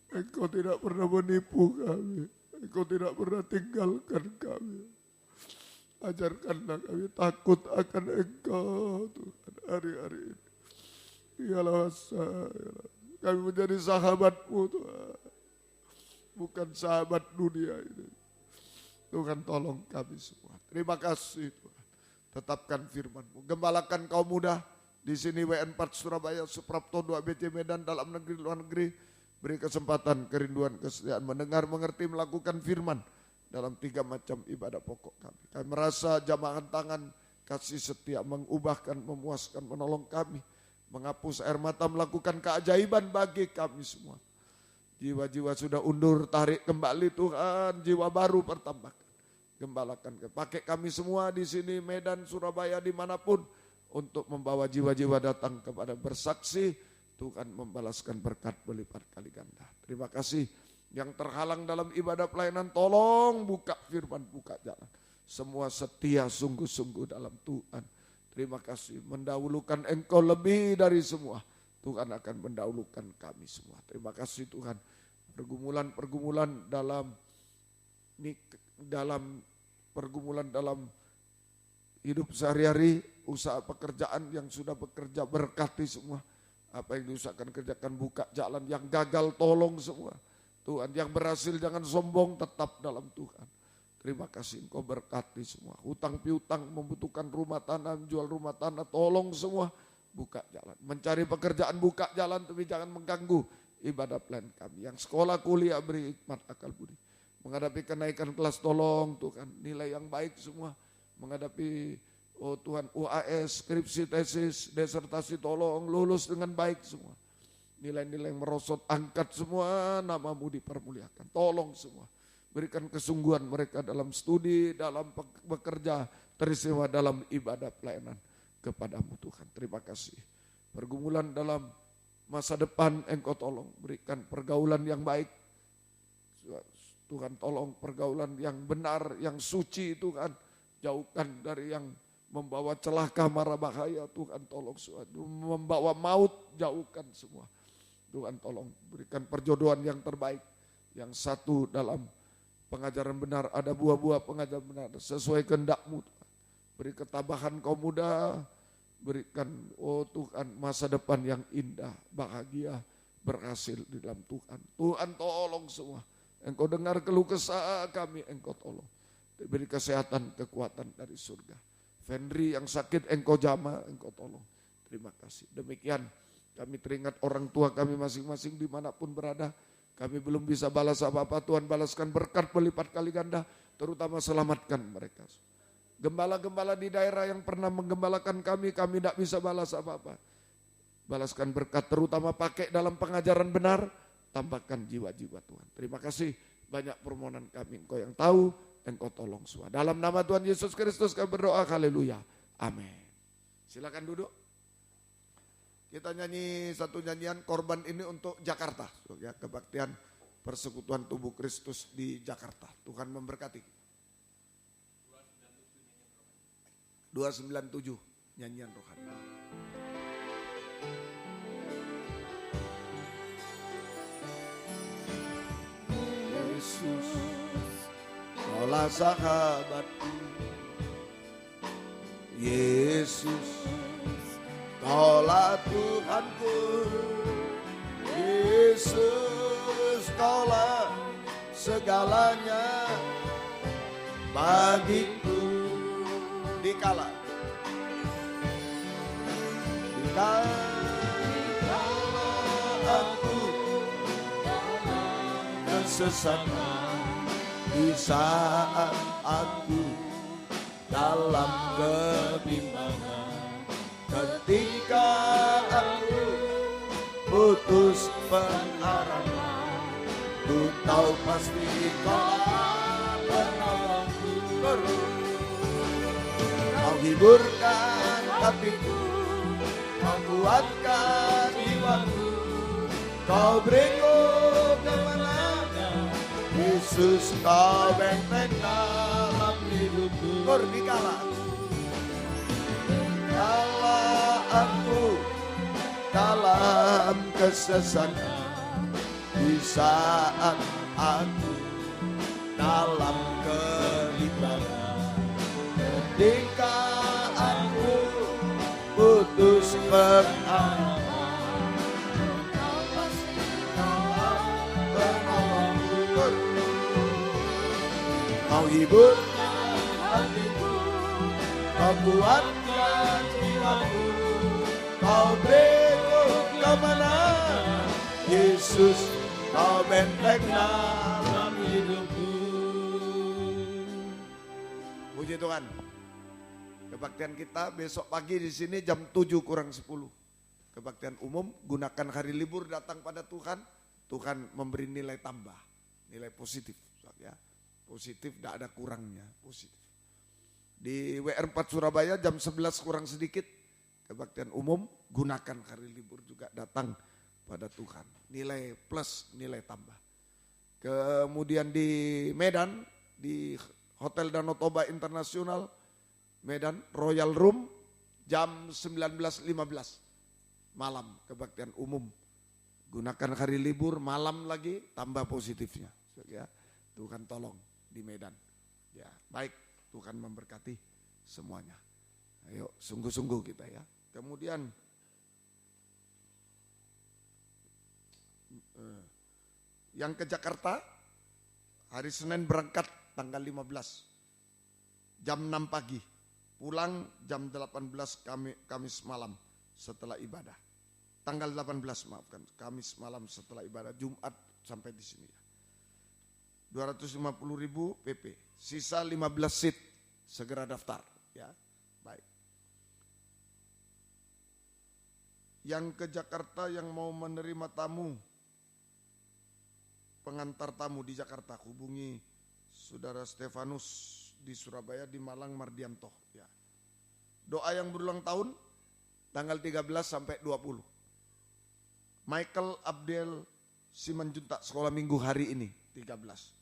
Engkau tidak pernah menipu kami. Engkau tidak pernah tinggalkan kami. Ajarkanlah kami takut akan Engkau Tuhan hari-hari ini. Ialah kami menjadi sahabat-Mu Tuhan. Bukan sahabat dunia ini. Tuhan tolong kami semua. Terima kasih Tuhan. Tetapkan firman-Mu. Gembalakan kaum muda. Di sini WN4 Surabaya, Suprapto 2 BC Medan, dalam negeri, luar negeri. Beri kesempatan, kerinduan, kesetiaan. Mendengar, mengerti, melakukan firman. Dalam 3 macam ibadah pokok kami. Kami merasa jamahan tangan, kasih setia, mengubahkan, memuaskan, menolong kami. Menghapus air mata, melakukan keajaiban bagi kami semua. Jiwa-jiwa sudah undur, tarik kembali Tuhan, jiwa baru pertambahkan. Gembalakan, pakai kami semua di sini, Medan, Surabaya, dimanapun. Untuk membawa jiwa-jiwa datang kepada bersaksi, Tuhan membalaskan berkat berlipat kali ganda. Terima kasih. Yang terhalang dalam ibadah pelayanan, tolong buka firman, buka jalan. Semua setia sungguh-sungguh dalam Tuhan. Terima kasih, mendahulukan Engkau lebih dari semua. Tuhan akan mendahulukan kami semua. Terima kasih Tuhan. Pergumulan-pergumulan dalam pergumulan dalam hidup sehari-hari, usaha pekerjaan yang sudah bekerja berkati semua. Apa yang diusahakan kerjakan, buka jalan. Yang gagal tolong semua. Tuhan, yang berhasil jangan sombong, tetap dalam Tuhan. Terima kasih Engkau berkati semua. Hutang piutang, membutuhkan rumah tanah, jual rumah tanah, tolong semua. Buka jalan, mencari pekerjaan buka jalan, tapi jangan mengganggu ibadah pelayan kami. Yang sekolah kuliah beri hikmat akal budi. Menghadapi kenaikan kelas tolong Tuhan, nilai yang baik semua. Menghadapi oh Tuhan UAS, skripsi, tesis, disertasi tolong lulus dengan baik semua. Nilai-nilai merosot, angkat semua, nama-Mu dipermuliakan. Tolong semua, berikan kesungguhan mereka dalam studi, dalam bekerja, teristimewa dalam ibadah pelayanan kepadamu Tuhan. Terima kasih. Pergumulan dalam masa depan Engkau tolong, berikan pergaulan yang baik. Tuhan tolong pergaulan yang benar, yang suci Tuhan. Jauhkan dari yang membawa celaka, mara bahaya Tuhan tolong. Membawa maut, jauhkan semua. Tuhan tolong berikan perjodohan yang terbaik. Yang satu dalam pengajaran benar, ada buah-buah pengajaran benar sesuai kehendak-Mu Tuhan. Beri ketabahan kaum muda, berikan oh Tuhan masa depan yang indah, bahagia, berhasil di dalam Tuhan. Tuhan tolong semua. Engkau dengar keluh kesah kami, Engkau tolong. Beri kesehatan, kekuatan dari surga. Fendri yang sakit Engkau jamah, Engkau tolong. Terima kasih. Demikian kami teringat orang tua kami masing-masing dimanapun berada. Kami belum bisa balas apa-apa, Tuhan balaskan berkat berlipat kali ganda, terutama selamatkan mereka. Gembala-gembala di daerah yang pernah menggembalakan kami tidak bisa balas apa-apa. Balaskan berkat, terutama pakai dalam pengajaran benar, tambahkan jiwa-jiwa Tuhan. Terima kasih, banyak permohonan kami, Engkau yang tahu, Engkau tolong semua. Dalam nama Tuhan Yesus Kristus kami berdoa, haleluya, amin. Silakan duduk. Kita nyanyi satu nyanyian korban ini untuk Jakarta, ya, kebaktian persekutuan tubuh Kristus di Jakarta. Tuhan memberkati. 297 nyanyian rohani. Yesus, Kaulah sahabatku, Yesus, Kaulah Tuhanku, Yesus, Kaulah segalanya bagiku. Dikala aku tersesat, di saat aku dalam kebimbangan, ketika aku putus pengharapan, ku tahu pasti Kaulah penolongku. Kau hiburkan hatiku, Kau kuatkan jiwaku, Kau beriku kemenangan, Yesus, Kau benteng dalam hidupku. Dikala aku dalam kesesatan, di saat aku dalam kebimbangan, ketika aku putus pengharapan, Kau pasti penolongku. Kau hiburkan hatiku, Kau kuatkan jiwaku, Kau beriku kemenangan, Yesus, Kau benteng dalam hidupku. Puji Tuhan. Kebaktian kita besok pagi di sini jam 7 kurang 10. Kebaktian umum, gunakan hari libur datang pada Tuhan. Tuhan memberi nilai tambah, nilai positif. Ya. Positif, tidak ada kurangnya, positif. Di WR4 Surabaya jam 11 kurang sedikit. Kebaktian umum, gunakan hari libur juga datang pada Tuhan. Nilai plus, nilai tambah. Kemudian di Medan, di Hotel Danau Toba Internasional, Medan, Royal Room, jam 19.15 malam, kebaktian umum. Gunakan hari libur, malam lagi, tambah positifnya. Ya, Tuhan tolong di Medan. Ya, baik, Tuhan memberkati semuanya. Ayo, sungguh-sungguh kita ya. Kemudian, yang ke Jakarta, hari Senin berangkat tanggal 15, jam 6 pagi. Pulang jam 18 Kamis malam setelah ibadah. Tanggal 18 maafkan, Kamis malam setelah ibadah, Jumat sampai di sini. 250.000 PP, sisa 15 seat, segera daftar. Ya, baik. Yang ke Jakarta yang mau menerima tamu, pengantar tamu di Jakarta, hubungi Saudara Stefanus di Surabaya, di Malang, Mardianto. Ya. Doa yang berulang tahun, tanggal 13 sampai 20. Michael Abdel Simanjuntak, sekolah minggu hari ini, 13.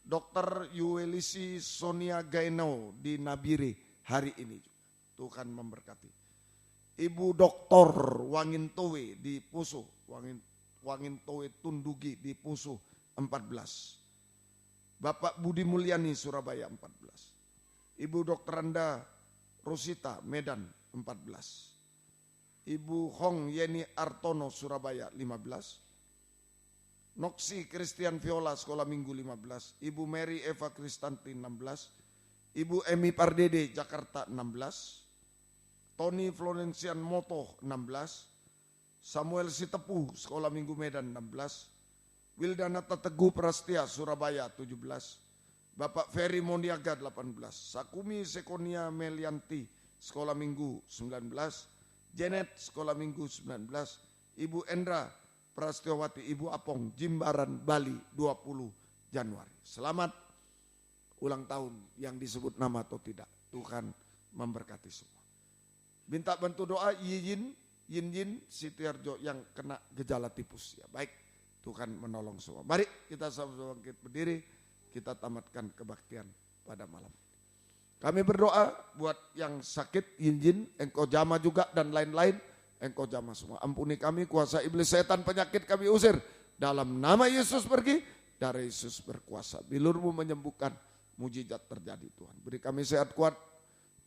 Dr. Yuelisi Sonia Gaino di Nabire hari ini. Tuhan memberkati. Ibu Dr. Wangintowe di Puso, Wangintowe Tundugi di Puso, 14. Bapak Budi Mulyani Surabaya 14. Ibu Dr. Randa Rosita Medan 14. Ibu Hong Yeni Artono Surabaya 15. Noksi Christian Viola sekolah minggu 15. Ibu Mary Eva Kristanti 16. Ibu Emi Pardede Jakarta 16. Tony Florencian Moto 16. Samuel Sitepu sekolah minggu Medan 16. Wildanata Teguh Prastia Surabaya 17. Bapak Ferry Moniaga 18. Sakumi Sekonia Melianti sekolah minggu 19. Janet sekolah minggu 19. Ibu Endra Prastiawati, Ibu Apong Jimbaran Bali 20 Januari. Selamat ulang tahun yang disebut nama atau tidak. Tuhan memberkati semua. Minta bantu doa Yin Sitiarjo yang kena gejala tipus. Ya, baik, Tuhan menolong semua. Mari kita sama-sama bangkit berdiri, kita tamatkan kebaktian pada malam. Kami berdoa buat yang sakit, Yin, engkau jamah juga dan lain-lain, engkau jamah semua. Ampuni kami, kuasa iblis setan penyakit kami usir. Dalam nama Yesus pergi, darah Yesus berkuasa. Bilurmu menyembuhkan, mujizat terjadi Tuhan. Beri kami sehat kuat,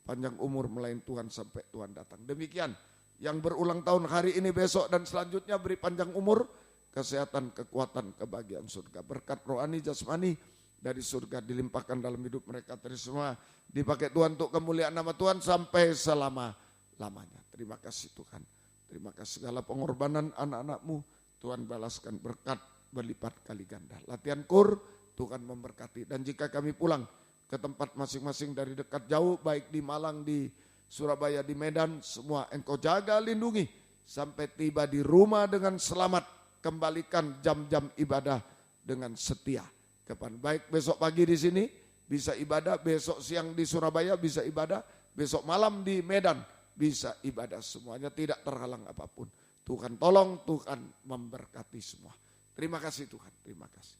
panjang umur melayani Tuhan sampai Tuhan datang. Demikian yang berulang tahun hari ini, besok dan selanjutnya, beri panjang umur, kesehatan, kekuatan, kebahagiaan surga. Berkat rohani jasmani dari surga dilimpahkan dalam hidup mereka. Terus semua dipakai Tuhan untuk kemuliaan nama Tuhan sampai selama-lamanya. Terima kasih Tuhan. Terima kasih segala pengorbanan anak-anak-Mu. Tuhan balaskan berkat berlipat kali ganda. Latihan kur, Tuhan memberkati. Dan jika kami pulang ke tempat masing-masing dari dekat jauh, baik di Malang, di Surabaya, di Medan, semua Engkau jaga lindungi sampai tiba di rumah dengan selamat. Kembalikan jam-jam ibadah dengan setia. Kapan baik besok pagi di sini bisa ibadah, besok siang di Surabaya bisa ibadah, besok malam di Medan bisa ibadah, semuanya tidak terhalang apapun. Tuhan tolong, Tuhan memberkati semua. Terima kasih Tuhan, terima kasih.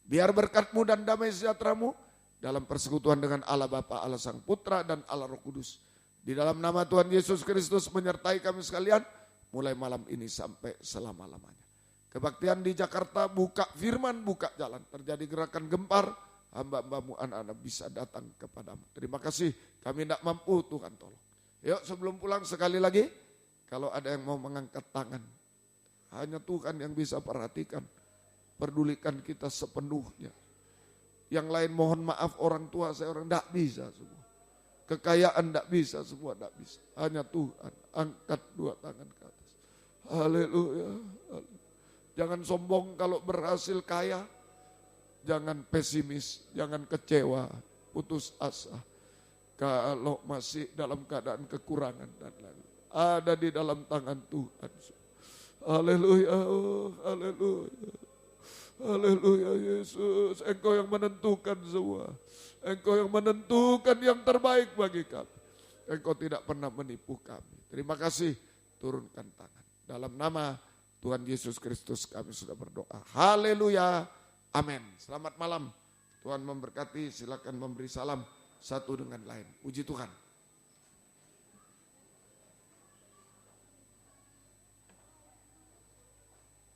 Biar berkat-Mu dan damai sejahtera-Mu dalam persekutuan dengan Allah Bapa, Allah Sang Putra dan Allah Roh Kudus. Di dalam nama Tuhan Yesus Kristus menyertai kami sekalian mulai malam ini sampai selama-lamanya. Kebaktian di Jakarta, buka firman, buka jalan. Terjadi gerakan gempar, hamba-hambamu anak-anak bisa datang kepadamu. Terima kasih, kami tidak mampu, Tuhan tolong. Yuk sebelum pulang sekali lagi, kalau ada yang mau mengangkat tangan, hanya Tuhan yang bisa perhatikan, pedulikan kita sepenuhnya. Yang lain mohon maaf, orang tua saya orang tidak bisa semua. Kekayaan tidak bisa, semua tidak bisa. Hanya Tuhan, angkat dua tangan ke atas. Haleluya, haleluya. Jangan sombong kalau berhasil kaya, jangan pesimis, jangan kecewa, putus asa. Kalau masih dalam keadaan kekurangan dan lain-lain, ada di dalam tangan Tuhan. Haleluya, haleluya, haleluya Yesus. Engkau yang menentukan semua, Engkau yang menentukan yang terbaik bagi kami. Engkau tidak pernah menipu kami. Terima kasih, turunkan tangan. Dalam nama Tuhan Yesus Kristus kami sudah berdoa. Haleluya. Amin. Selamat malam. Tuhan memberkati. Silakan memberi salam satu dengan lain. Puji Tuhan.